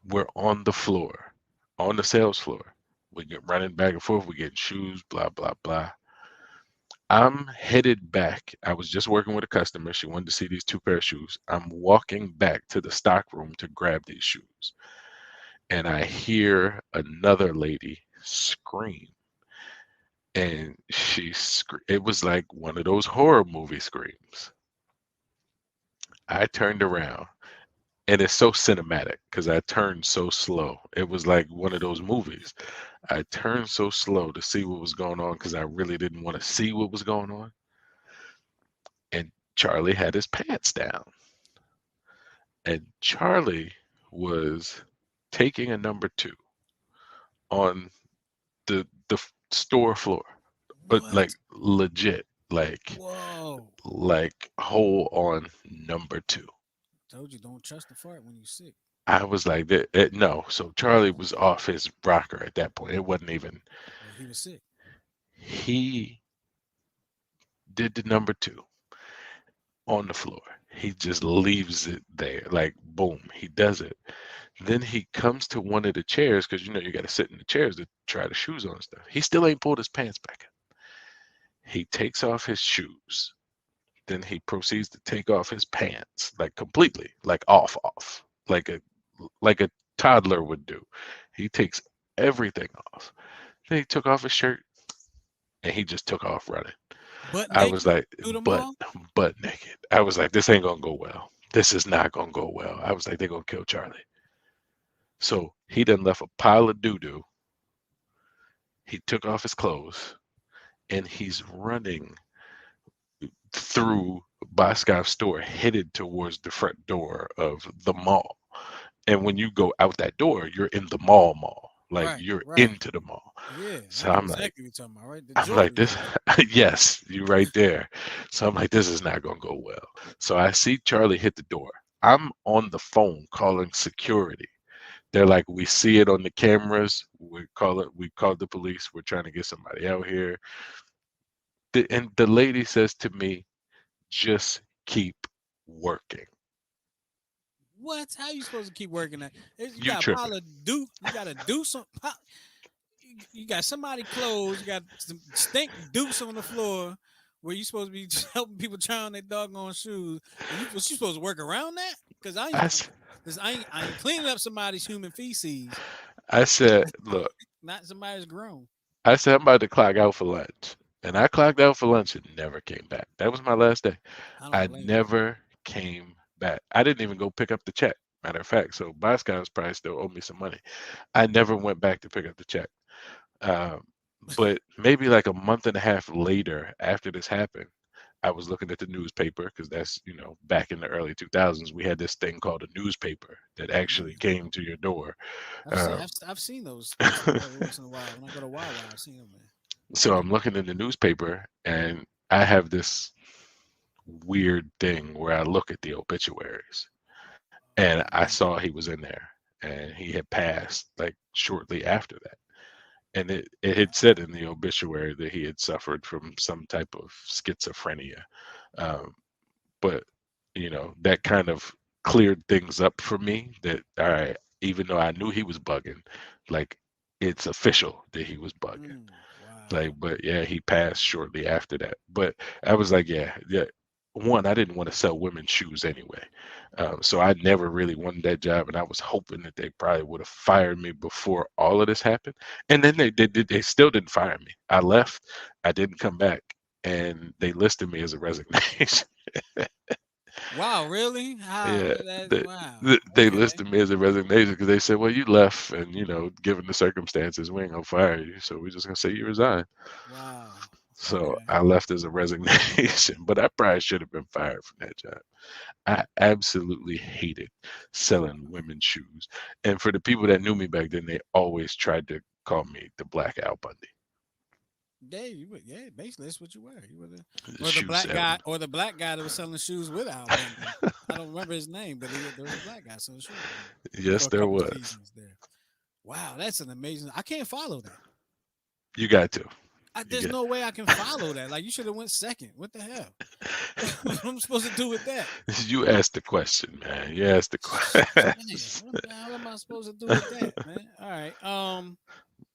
we're on the floor, on the sales floor. We get running back and forth. We get shoes. Blah blah blah. I'm headed back. I was just working with a customer. She wanted to see these 2 pair of shoes. I'm walking back to the stock room to grab these shoes. And I hear another lady scream. And it was like one of those horror movie screams. I turned around and it's so cinematic because I turned so slow. It was like one of those movies. I turned so slow to see what was going on because I really didn't want to see what was going on. And Charlie had his pants down. And Charlie was taking a number 2 on the store floor, but like What? legit, Whoa. like whole on number 2. Told you don't trust the fart when you sick. I was like, no. So Charlie was off his rocker at that point. It wasn't even. Well, he was sick. He did the number 2 on the floor. He just leaves it there, like boom. He does it. Then he comes to one of the chairs because you got to sit in the chairs to try the shoes on and stuff. He still ain't pulled his pants back up. He takes off his shoes. Then he proceeds to take off his pants, like completely, like off, like a toddler would do. He takes everything off. Then he took off his shirt and he just took off running. Butt I was naked like, through the butt, mall. butt naked. I was like, this ain't gonna go well. This is not gonna go well. I was like, they're gonna kill Charlie. So he done left a pile of doo doo. He took off his clothes and he's running through Boscov's store, headed towards the front door of the mall. And when you go out that door, you're in the mall. Like Right, you're right. into the mall. Yeah, I So know I'm like, exactly what you're talking about, right? The I'm like jewelry this. store. Yes, you right there. So I'm like, this is not gonna go well. So I see Charlie hit the door. I'm on the phone calling security. They're like, we see it on the cameras. We called the police. We're trying to get somebody out here. And the lady says to me, just keep working. What? How you supposed to keep working that? You You got a tripping. pile of do. You got to do some. You got somebody clothes. You got some stink deuce on the floor where you supposed to be helping people try on their doggone shoes, and you supposed to work around that? Because I, s- I ain't cleaning up somebody's human feces, I said, look, not somebody's grown. I said, I'm about to clock out for lunch. And I clocked out for lunch and never came back. That was my last day. I don't I blame you. never came back. I didn't even go pick up the check. Matter of fact, so Boscov's probably still owe me some money. I never went back to pick up the check. Um, but maybe like a month and a half later, after this happened, I was looking at the newspaper because that's, back in the early 2000s, we had this thing called a newspaper that actually Yeah, came to your door. I've Um, I've seen those places every once in a while. When I go to Wawa, I've seen them there. so I'm looking in the newspaper and I have this weird thing where I look at the obituaries and Oh I man. saw he was in there and he had passed like shortly after that. And it had said in the obituary that he had suffered from some type of schizophrenia. Um, but that kind of cleared things up for me that all right, even though I knew he was bugging, like it's official that he was bugging. Wow. Like, but yeah, he passed shortly after that. But I was like, yeah, yeah. One, I didn't want to sell women's shoes anyway, so I never really wanted that job, and I was hoping that they probably would have fired me before all of this happened. And then they still didn't fire me. I left, I didn't come back, and they listed me as a resignation. Wow, really? How Yeah, that they, wow. they Okay. listed me as a resignation because they said, well, you left, and given the circumstances, we ain't gonna fire you, so we're just gonna say you resigned. Wow. So Okay. I left as a resignation, but I probably should have been fired from that job. I absolutely hated selling Wow. women's shoes. And for the people that knew me back then, they always tried to call me the Black Al Bundy, Yeah, you were, yeah, basically that's what you were. You were the the shoe salesman. or the black guy that was selling shoes with Al Bundy. I don't remember his name, but there was a black guy selling shoes with him for Yes, a there couple was. seasons there. Wow, that's an amazing. I can't follow that. You got to. You There's get. no way I can follow that. Like you should have went second. What the hell? What am I supposed to do with that? You asked the question, man. You asked the Man, question. what the hell am I supposed to do with that, man? All right.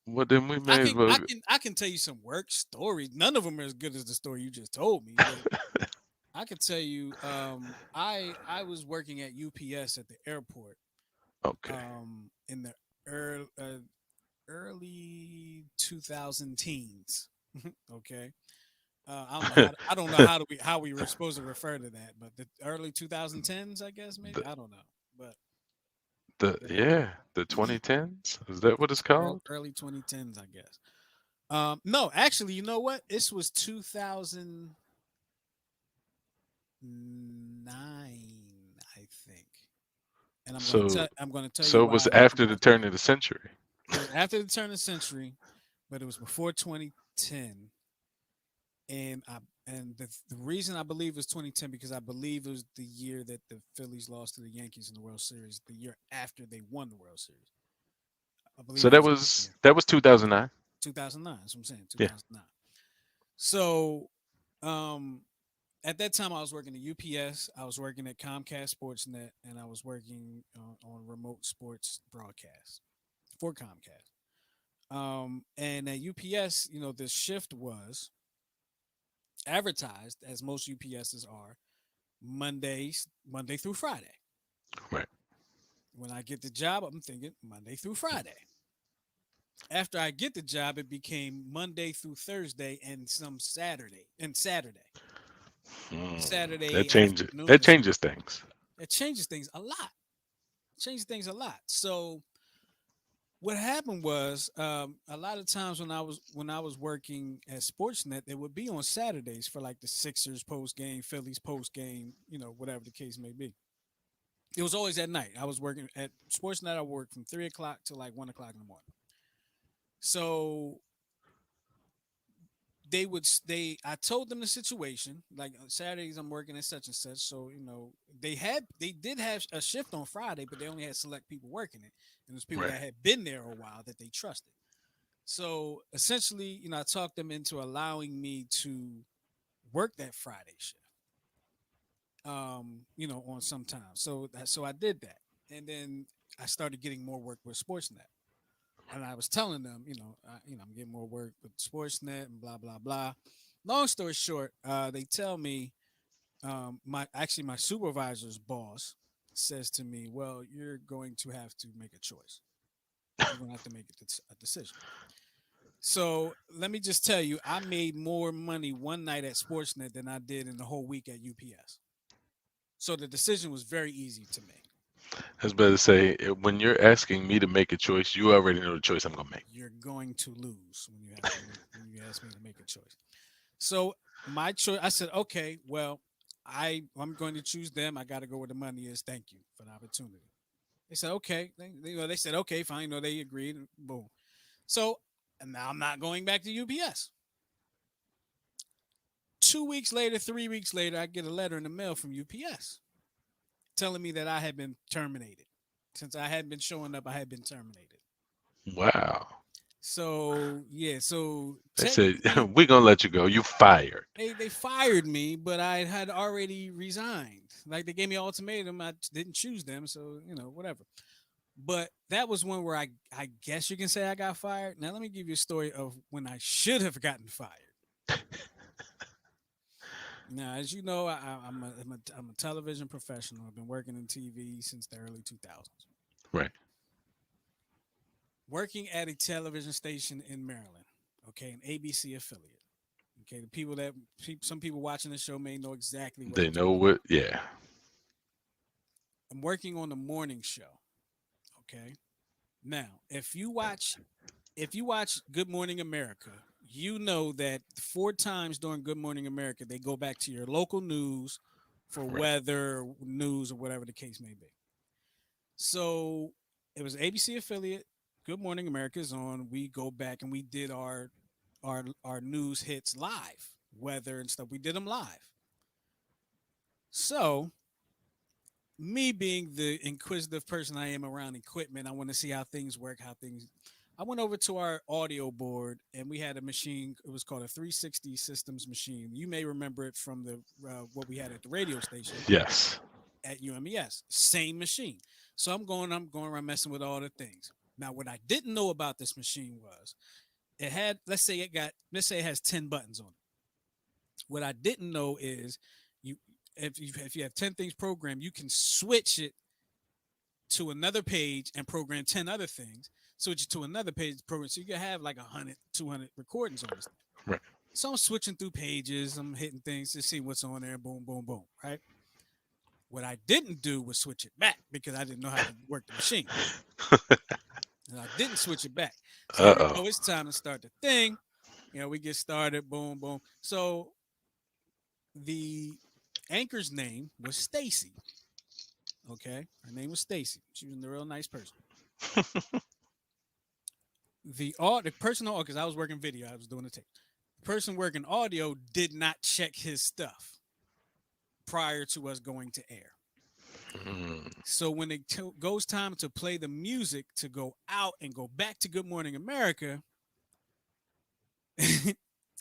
Well, then we may as well. I can tell you some work stories. None of them are as good as the story you just told me, but I could tell you. I was working at UPS at the airport. Okay. In the early 2000 teens. Okay. I don't know how we were supposed to refer to that, but the early 2010s, I guess maybe The, I don't know, but the 2010s. Is that what it's called? early 2010s, I guess. No, actually, you know what? This was 2009, I think, and So, I'm gonna tell you so it why was I know after the turn 2010. of the century. It was after the turn of the century, but it was before 2010, and the reason I believe it was 2010 because I believe it was the year that the Phillies lost to the Yankees in the World Series. The year after they won the World Series, I believe So it that was that was year, that was 2009. 2009. That's what I'm saying, Yeah. 2009. So, um, at that time, I was working at UPS. I was working at Comcast Sportsnet, and I was working on remote sports broadcast for Comcast. And at UPS, the shift was advertised as most UPSs are Monday through Friday. Right. When I get the job, I'm thinking Monday through Friday. After I get the job, it became Monday through Thursday and some Saturday and Saturday, Hmm. That Saturday changes. afternoon That or something. changes things. It changes things a lot. Changes things a lot. So what happened was a lot of times when I was working at Sportsnet, they would be on Saturdays for like the Sixers post game, Phillies post game, whatever the case may be. It was always at night. I was working at Sportsnet. I worked from 3 o'clock to like 1 o'clock in the morning. So I told them the situation. Like on Saturdays, I'm working at such and such. So they did have a shift on Friday, but they only had select people working it, and there's people Right. that had been there a while that they trusted. So essentially, I talked them into allowing me to work that Friday shift. On some time. So I did that, and then I started getting more work with Sportsnet. And I was telling them, I'm getting more work with Sportsnet and blah blah blah. Long story short, they tell me my supervisor's boss says to me, "Well, you're going to have to make a choice. You're going to have to make a decision." So let me just tell you, I made more money one night at Sportsnet than I did in the whole week at UPS. So the decision was very easy to make. I was about to say, when you're asking me to make a choice, you already know the choice I'm gonna make. You're going to lose when you ask me to make a choice. So my choice, I said, okay, well, I'm going to choose them. I got to go where the money is. Thank you for the opportunity. They said, okay. They said, okay, fine. They agreed. Boom. So and now I'm not going back to UPS. 2 weeks later, 3 weeks later, I get a letter in the mail from UPS telling me that I had been terminated. Since I hadn't been showing up, I had been terminated. Wow. So yeah, so They said technically we're gonna let you go. You fired. they fired me, but I had already resigned. Like they gave me an ultimatum, I didn't choose them, so whatever. But that was one where I guess you can say I got fired. Now let me give you a story of when I should have gotten fired. Now, as you know, I'm a television professional. I've been working in TV since the early 2000s. Right. Working at a television station in Maryland, okay, an ABC affiliate. Okay, some people watching the show may know exactly what They I'm know talking about. what. Yeah. I'm working on the morning show. Okay. Now, if you watch Good Morning America, you know that 4 times during Good Morning America, they go back to your local news for Right. weather news or whatever the case may be. So it was ABC affiliate. Good Morning America is on. We go back and we did our news hits live, weather and stuff. We did them live. So me being the inquisitive person I am around equipment, I want to see how things work, how things. I went over to our audio board and we had a machine. It was called a 360 systems machine. You may remember it from the what we had at the radio station Yes. at UMES. Same machine. So I'm going around messing with all the things. Now, what I didn't know about this machine was it had, let's say it has 10 buttons on it. What I didn't know is you if you have 10 things programmed, you can switch it to another page and program 10 other things, switch it to another page program. So you can have like 100, 200 recordings on this thing. Right. So I'm switching through pages, I'm hitting things to see what's on there, boom, boom, boom, right? What I didn't do was switch it back because I didn't know how to work the machine. And I didn't switch it back. So Uh here we oh. go. It's time to start the thing. We get started, boom, boom. So the anchor's name was Stacy. Okay. Her name was Stacy. She was a real nice person. The person, because I was working video, I was doing the tape. The person working audio did not check his stuff prior to us going to air. Mm. So when it goes time to play the music to go out and go back to Good Morning America,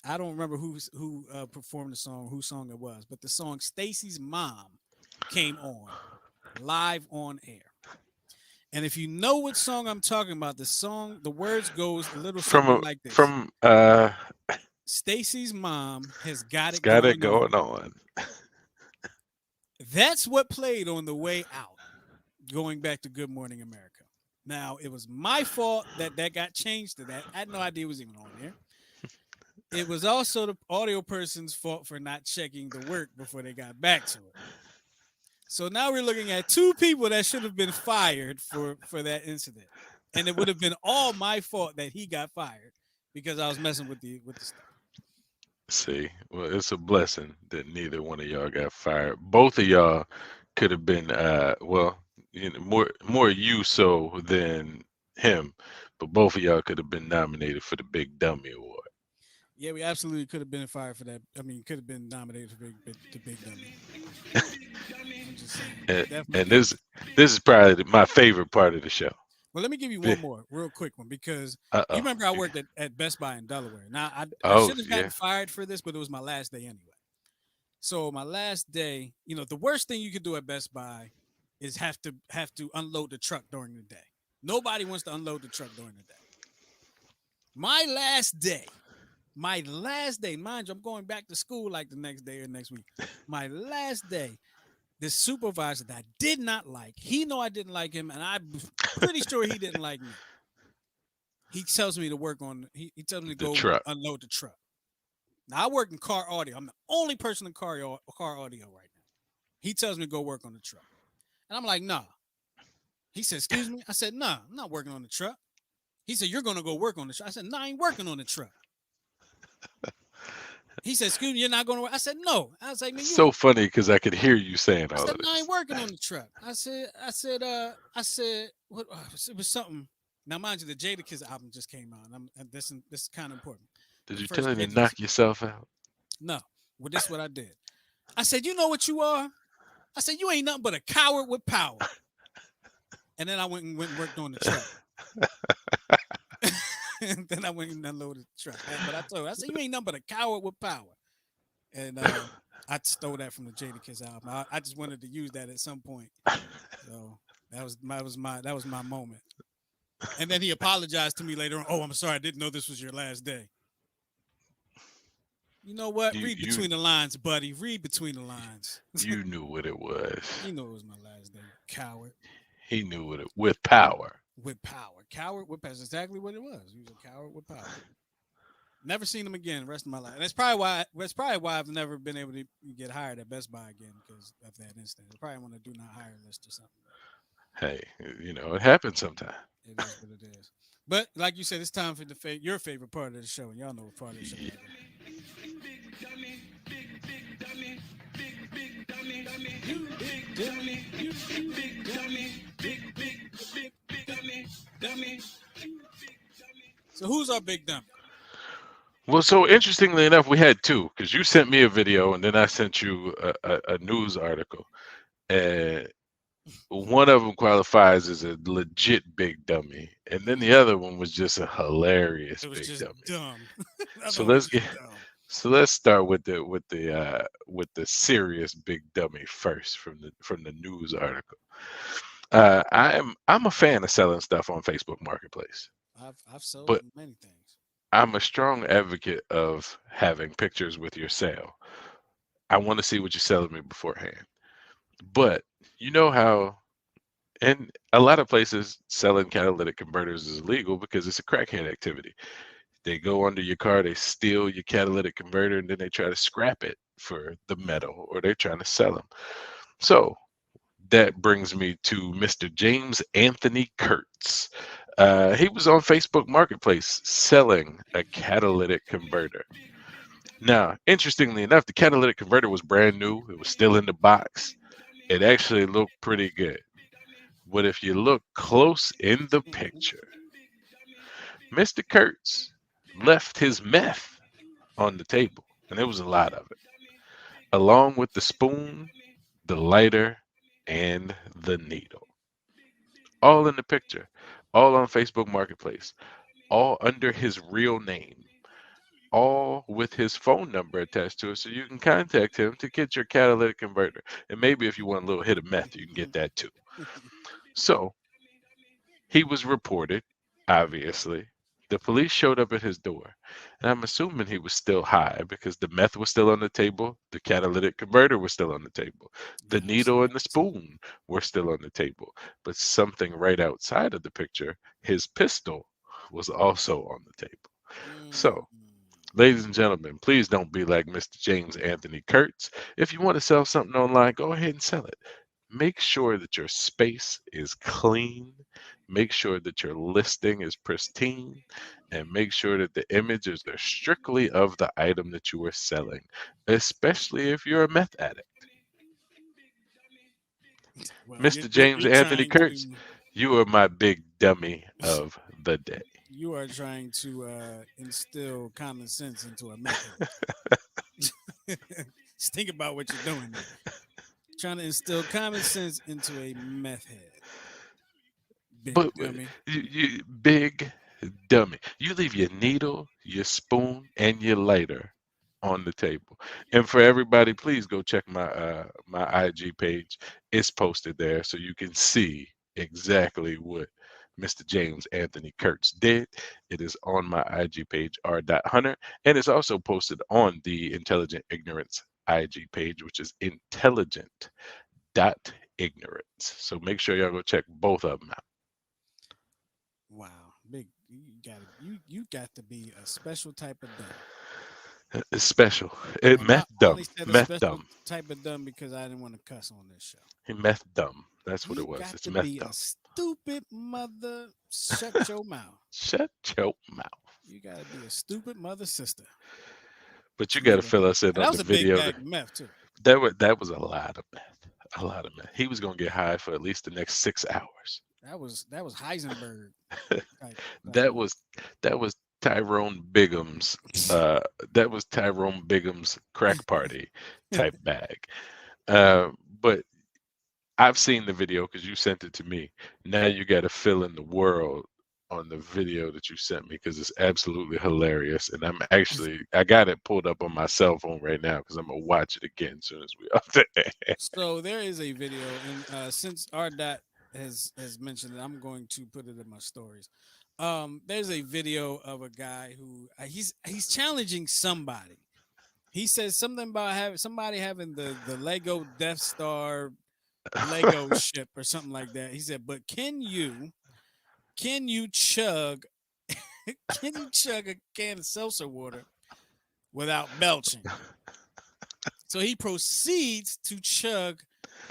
I don't remember who performed the song, whose song it was, but the song "Stacy's Mom" came on live on air. And if you know what song I'm talking about, the words goes a little something like this: From Stacy's mom has got it's it got it going on. going on. That's what played on the way out, going back to Good Morning America. Now, it was my fault that that got changed to that. I had no idea it was even on there. It was also the audio person's fault for not checking the work before they got back to it. So now we're looking at two people that should have been fired for that incident, and it would have been all my fault that he got fired because I was messing with the stuff. See, well, it's a blessing that neither one of y'all got fired. Both of y'all could have been, well, more you so than him, but both of y'all could have been nominated for the Big Dummy Award. Yeah, we absolutely could have been fired for that. I mean, could have been nominated for the big dummy. I'm just saying, And, and definitely. this is probably my favorite part of the show. Well, let me give you one more real quick one because you Uh-oh. remember I worked at Best Buy in Delaware. Now I Oh, should have gotten yeah. fired for this, but it was my last day anyway. So my last day, the worst thing you could do at Best Buy is have to unload the truck during the day. Nobody wants to unload the truck during the day. My last day, mind you, I'm going back to school like the next day or next week. My last day, this supervisor that I did not like, he know I didn't like him, and I'm pretty sure he didn't like me. He tells me to work on. He tells me to The go truck. unload the truck. Now I work in car audio. I'm the only person in car audio right now. He tells me to go work on the truck, and I'm like, nah. He said, "Excuse me." I said, "Nah, I'm not working on the truck." He said, "You're gonna go work on the truck." I said, "Nah, I ain't working on the truck." He said, "Excuse me, you're not going to work." I said, "No." I was like, "Man, you." So funny because I could hear you saying I all said, of "No, I ain't this. working on the truck." I said, "What?" It was something. Now, mind you, the Jadakiss album just came out. And this is kind of important. Did The you tell first him to Jadakiss. knock yourself out? No, well, this is what I did. I said, "You know what you are?" I said, "You ain't nothing but a coward with power." And then I went and worked on the truck. And then I went and unloaded the truck. But I told her, I said, "You ain't nothing but a coward with power." And I stole that from the Jadakiss album. I just wanted to use that at some point. So that was my moment. And then he apologized to me later on. "Oh, I'm sorry. I didn't know this was your last day." You know what? You Read you between the lines, buddy. Read between the lines. you knew what it was. You know it was my last day. Coward He knew what it with power. with power. Coward with power. That's exactly what it was. He was a coward with power. Never seen him again the rest of my life. And that's probably why I've never been able to get hired at Best Buy again because of that incident. I probably want to do not hire list or something. Hey, it happens sometimes. It is what it is. But like you said, it's time for your favorite part of the show, and y'all know what part of the show that is. You big dummy, you big dummy, big dummy. So who's our big dummy? Well, so interestingly enough, we had two because you sent me a video and then I sent you a news article. And one of them qualifies as a legit big dummy, and then the other one was just a hilarious It was big just dummy. dumb. I So thought it was let's just get dumb. so let's start with the serious big dummy first from the news article. I'm a fan of selling stuff on Facebook Marketplace, I've sold but many things. I'm a strong advocate of having pictures with your sale. I want to see what you're selling me beforehand. But you know how, and a lot of places selling catalytic converters is illegal because it's a crackhead activity. They go under your car, they steal your catalytic converter, and then they try to scrap it for the metal, or they're trying to sell them. So that brings me to Mr. James Anthony Kurtz. He was on Facebook Marketplace selling a catalytic converter. Now, interestingly enough, the catalytic converter was brand new. It was still in the box. It actually looked pretty good. But if you look close in the picture, Mr. Kurtz left his meth on the table, and there was a lot of it, along with the spoon, the lighter, and the needle. All in the picture, all on Facebook Marketplace, all under his real name, all with his phone number attached to it so you can contact him to get your catalytic converter. And maybe if you want a little hit of meth, you can get that too. So he was reported, obviously. The police showed up at his door, and I'm assuming he was still high because the meth was still on the table, the catalytic converter was still on the table, the Yes, needle and the yes. spoon were still on the table. But something right outside of the picture, his pistol, was also on the table. Mm. So, ladies and gentlemen, please don't be like Mr. James Anthony Kurtz. If you want to sell something online, go ahead and sell it. Make sure that your space is clean. Make sure that your listing is pristine. And make sure that the images are strictly of the item that you are selling, especially if you're a meth addict. Well, Mr. James Anthony Kurtz, you are my big dummy of the day. you are trying to instill common sense into a meth head. Just think about what you're doing there. Trying to instill common sense into a meth head. Big But dummy. you big dummy. You leave your needle, your spoon, and your lighter on the table. And for everybody, please go check my IG page. It's posted there so you can see exactly what Mr. James Anthony Kurtz did. It is on my IG page, r.hunter, and it's also posted on the Intelligent Ignorance IG page, which is intelligent.ignorance. So make sure y'all go check both of them out. Wow. Big you got to be a special type of dumb. It's special. It And meth I only dumb. said a Meth special dumb. type of dumb because I didn't want to cuss on this show. He meth dumb. That's what it You was. got It's to meth be a dumb. stupid mother. Shut your mouth. Shut your mouth. You got to be a stupid mother sister But you to got to live in. fill us in And that on was the a big video. bag of meth too. That was a lot of meth. A lot of meth. He was gonna get high for at least the next 6 hours. That was Heisenberg type that meth. was that was Tyrone Bigum's uh that was Tyrone Bigum's crack party type bag. Uh, but I've seen the video because you sent it to me. Now you got to fill in the world on the video that you sent me because it's absolutely hilarious. And I got it pulled up on my cell phone right now because I'm gonna watch it again as soon as we off the air. So there is a video, and since our dot has mentioned it, I'm going to put it in my stories. There's a video of a guy who he's challenging somebody. He says something about having somebody having the Lego Death Star Lego ship or something like that. He said, "But can you chug can you chug a can of seltzer water without belching?" So he proceeds to chug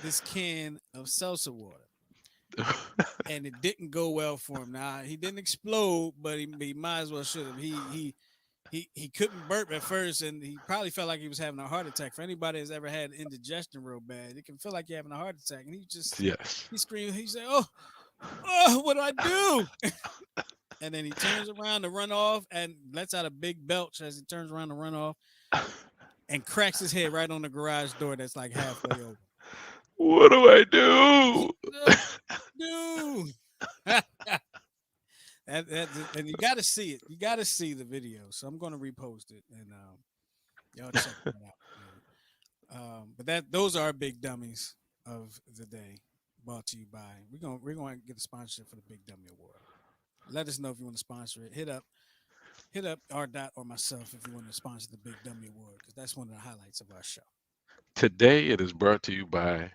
this can of seltzer water, and it didn't go well for him. Now he didn't explode, but he might as well should have. He couldn't burp at first, and he probably felt like he was having a heart attack. For anybody that's ever had indigestion real bad, it can feel like you're having a heart attack. And Yes. he screamed. He said, "Oh, what do I do?" And then he turns around to run off and lets out a big belch as he turns around to run off and cracks his head right on the garage door that's like halfway open. What do I do? Dude. And you got to see it. You got to see the video. So I'm going to repost it and y'all check that out. But those are big dummies of the day, brought to you by. We're going to get a sponsorship for the Big Dummy Award. Let us know if you want to sponsor it. Hit up R Dot or myself if you want to sponsor the Big Dummy Award because that's one of the highlights of our show. Today it is brought to you by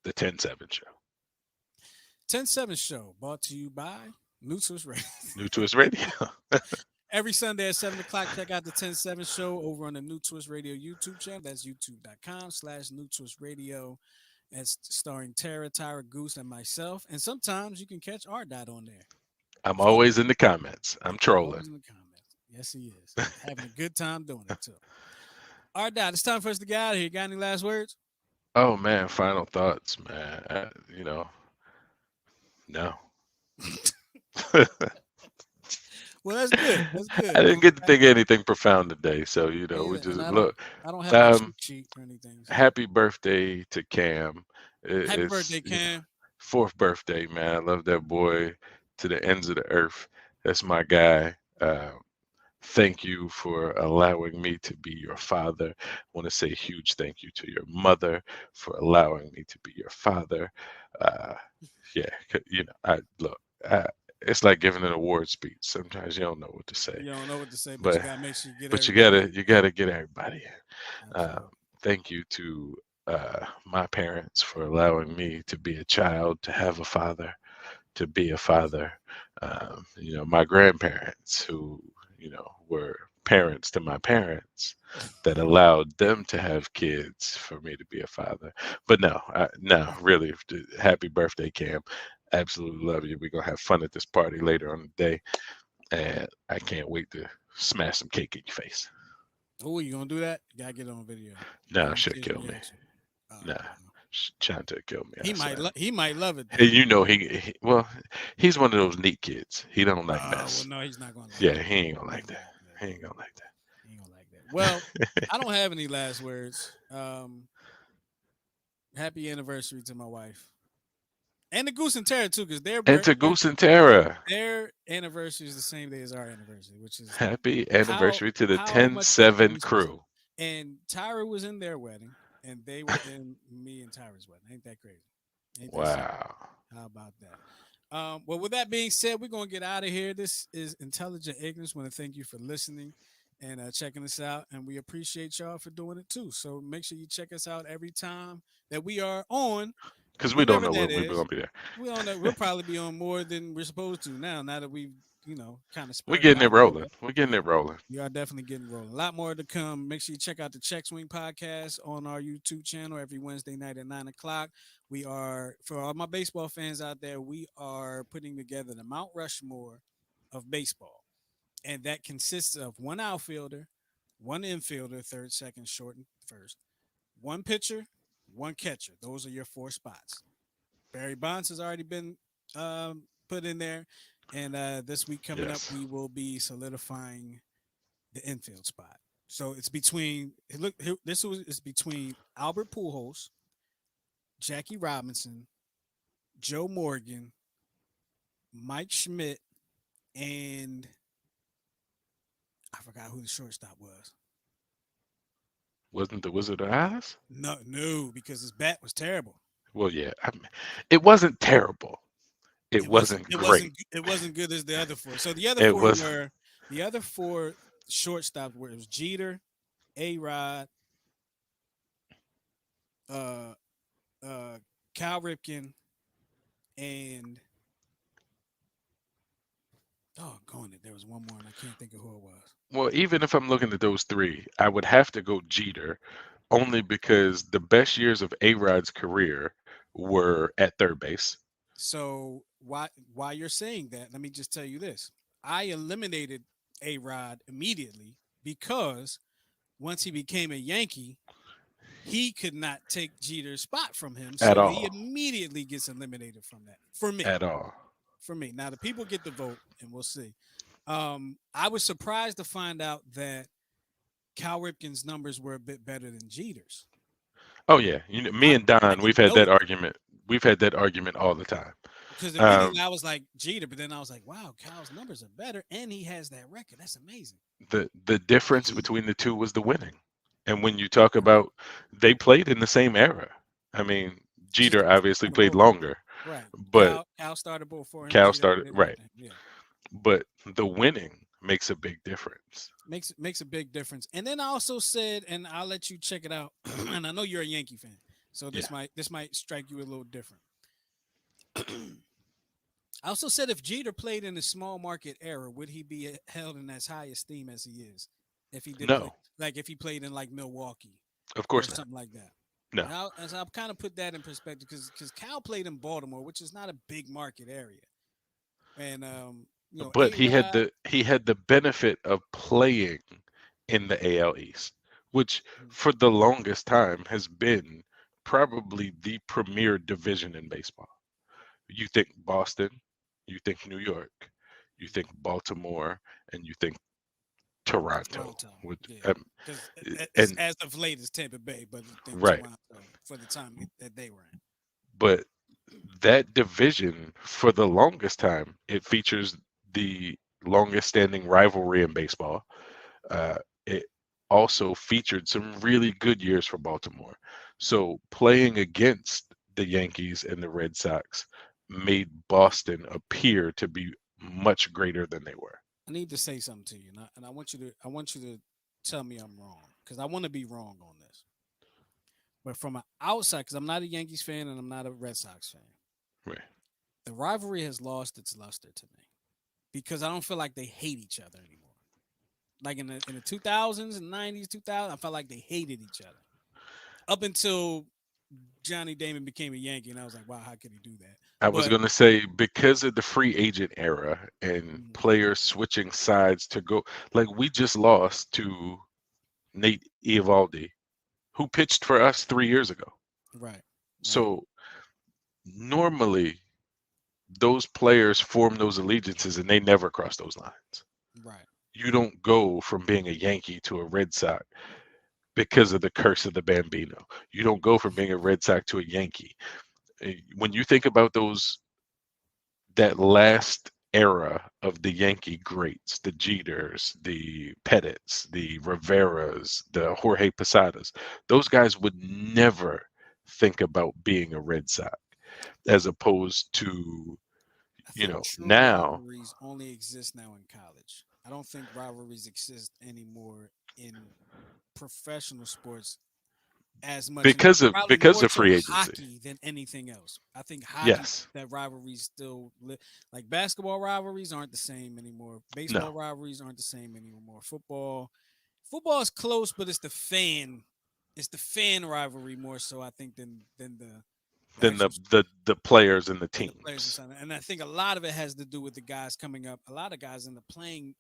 the 10-7 show. 10-7 show brought to you by New Twist Radio. New Twist Radio. Every Sunday at 7 o'clock, check out the 10-7 show over on the New Twist Radio YouTube channel. That's youtube.com/New Twist Radio. That's starring Tara, Tyra, Goose, and myself. And sometimes you can catch R Dot on there. I'm If he always in the comments. I'm trolling. always in the comments. Yes, he is. Having a good time doing it, too. R Dot, it's time for us to get out of here. Got any last words? Oh man, final thoughts, man. No. Well, that's good. That's I good. didn't get to think of anything profound today, so Me we either. just And look. I don't have my cheat Um, sheet or anything. So happy birthday to Cam. happy It's birthday, Cam. fourth birthday, man. I love that boy to the ends of the earth. That's my guy. Thank you for allowing me to be your father. I want to say a huge thank you to your mother for allowing me to be your father. Uh, yeah, I look. it's like giving an award speech. Sometimes you don't know what to say, You don't know what to say, but you but gotta make sure you get but you everybody gotta in. you gotta get everybody in. Absolutely. Thank you to my parents for allowing me to be a child, to have a father, to be a father. My grandparents who, were parents to my parents that allowed them to have kids for me to be a father. But no, no, really, happy birthday, Cam. Absolutely love you. We're gonna have fun at this party later on the day, and I can't wait to smash some cake in your face. Oh, you gonna do that? You gotta get it on video. Give Nah, me she'll kids kill me. reaction. Oh Nah, wow. trying to kill me. I swear. He might love it Hey, then. well, he's one of those neat kids. He don't like Well, mess. no, he's not gonna like Yeah, that. he ain't gonna He like ain't gonna that. like that. He Yeah, ain't gonna like that. he ain't gonna like that. Well, I don't have any last words. Happy anniversary to my wife and the Goose and Terror too, because And to Goose and Tara, their anniversary is the same day as our anniversary, which is happy how anniversary to the how ten much better seven we supposed to. crew. And Tyra was in their wedding, and they were in me and Tyra's wedding. Ain't that crazy? Ain't that something? Wow. How about that? Well, with that being said, we're gonna get out of here. This is Intelligent Ignorance. Want to thank you for listening and checking us out, and we appreciate y'all for doing it too. So make sure you check us out every time that we are on, Because we don't whenever know that when we're is. gonna be there. We don't know. We'll probably be on more than we're supposed to now. Now that we've kind of We're spread it getting it out a little rolling. bit. We're getting Yeah. it rolling. We are definitely getting rolling. A lot more to come. Make sure you check out the Check Swing podcast on our YouTube channel every Wednesday night at 9 o'clock. We are, for all my baseball fans out there, we are putting together the Mount Rushmore of baseball. And that consists of one outfielder, one infielder, third, second, short, and first, one pitcher, one catcher. Those are your four spots. Barry Bonds has already been put in there. And this week coming up, Yes. we will be solidifying the infield spot. So it's between look this was is between Albert Pujols, Jackie Robinson, Joe Morgan, Mike Schmidt, and I forgot who the shortstop was. Wasn't the Wizard of Oz? No, no, because his bat was terrible. Well, yeah. It wasn't terrible. It wasn't great. It wasn't good as the other four. So the other It four was. were the other four shortstops were it was Jeter, A Rod, uh, uh, Cal Ripken, and doggone it, there was one more, and I can't think of who it was. Well, even if I'm looking at those three, I would have to go Jeter, only because the best years of A Rod's career were at third base. So why you're saying that? Let me just tell you this: I eliminated A Rod immediately because once he became a Yankee, he could not take Jeter's spot from him, At so he all. immediately gets eliminated from that. For me, At all. now the people get the vote, and we'll see. I was surprised to find out that Cal Ripken's numbers were a bit better than Jeter's. Oh yeah, me and I Don, we've didn't had know that that argument. We've had that argument all the time. because Um, immediately I was like Jeter, but then I was like, wow, Cal's numbers are better, and he has that record. That's amazing. the difference between the two was the winning. And when you talk Right. about they played in the same era. I mean, Just Jeter obviously started played both. longer, Right. but Cal started before him. Cal Jeter started played right. after him. Yeah. But the winning makes a big difference. Makes a big difference. And then I also said, and I'll let you check it out. And I know you're a Yankee fan, so Yeah. this might strike you a little different. I also said if Jeter played in the small market era, would he be held in as high esteem as he is if he did play No, like if he played in like Milwaukee of or course not. something like that? No. And so I've kind of put that in perspective because Cal played in Baltimore, which is not a big market area, and But A Rod. he had the benefit of playing in the AL East, which for the longest time has been probably the premier division in baseball. You think Boston, you think New York, you think Baltimore, and you think Toronto. Toronto, With yeah, because it's and as of late as Tampa Bay, but then right, Toronto for the time that they were but that division for the longest time it features the longest standing rivalry in baseball. It also featured some really good years for Baltimore. So playing against the Yankees and the Red Sox made Boston appear to be much greater than they were. I need to say something to you, and I want you to tell me I'm wrong because I want to be wrong on this. But from an outside, because I'm not a Yankees fan and I'm not a Red Sox fan, Right. the rivalry has lost its luster to me because I don't feel like they hate each other anymore. Like in the 2000s and 90s, 2000, I felt like they hated each other up until Johnny Damon became a Yankee, and I was like, wow, how could he do that? I was But going to say because of the free agent era and mm, players switching sides to go, like we just lost to Nate Eovaldi, who pitched for us 3 years ago. right, right, So normally those players form those allegiances and they never cross those lines. right. You don't go from being a Yankee to a Red Sox because of the curse of the Bambino. You don't go from being a Red Sox to a Yankee. When you think about those that last era of the Yankee greats, the Jeters, the Pettits, the Riveras, the Jorge Posadas, those guys would never think about being a Red Sox as opposed to, I think true now. rivalries only exist now in college. I don't think rivalries exist anymore in professional sports as much, and probably Because more of so free agency. hockey than anything else. I think hockey, Yes. that rivalries still like basketball rivalries aren't the same anymore. Baseball No. rivalries aren't the same anymore. Football is close, but it's the fan rivalry more so I think than the Than actual the players and the than the players teams. inside. And I think a lot of it has to do with the guys coming up. A lot of guys in the playing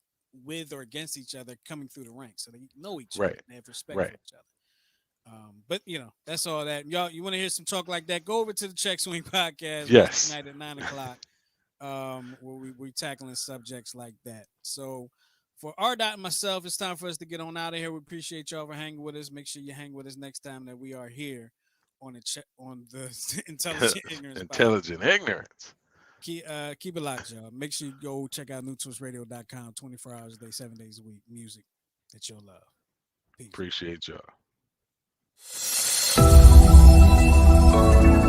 with or against each other coming through the ranks, so they know each other Right. and they have respect for Right. each other. But that's all that. Y'all, you want to hear some talk like that? Go over to the Check Swing podcast Wednesday Yes. night at 9 o'clock, where we tackling subjects like that. So for R Dot and myself, it's time for us to get on out of here. We appreciate y'all for hanging with us. Make sure you hang with us next time that we are here on the Intelligent Ignorance podcast. Intelligent ignorance. Keep it locked, y'all. Make sure you go check out newtwisradio.com 24 hours a day, 7 days a week. Music that you'll love. Peace. Appreciate y'all.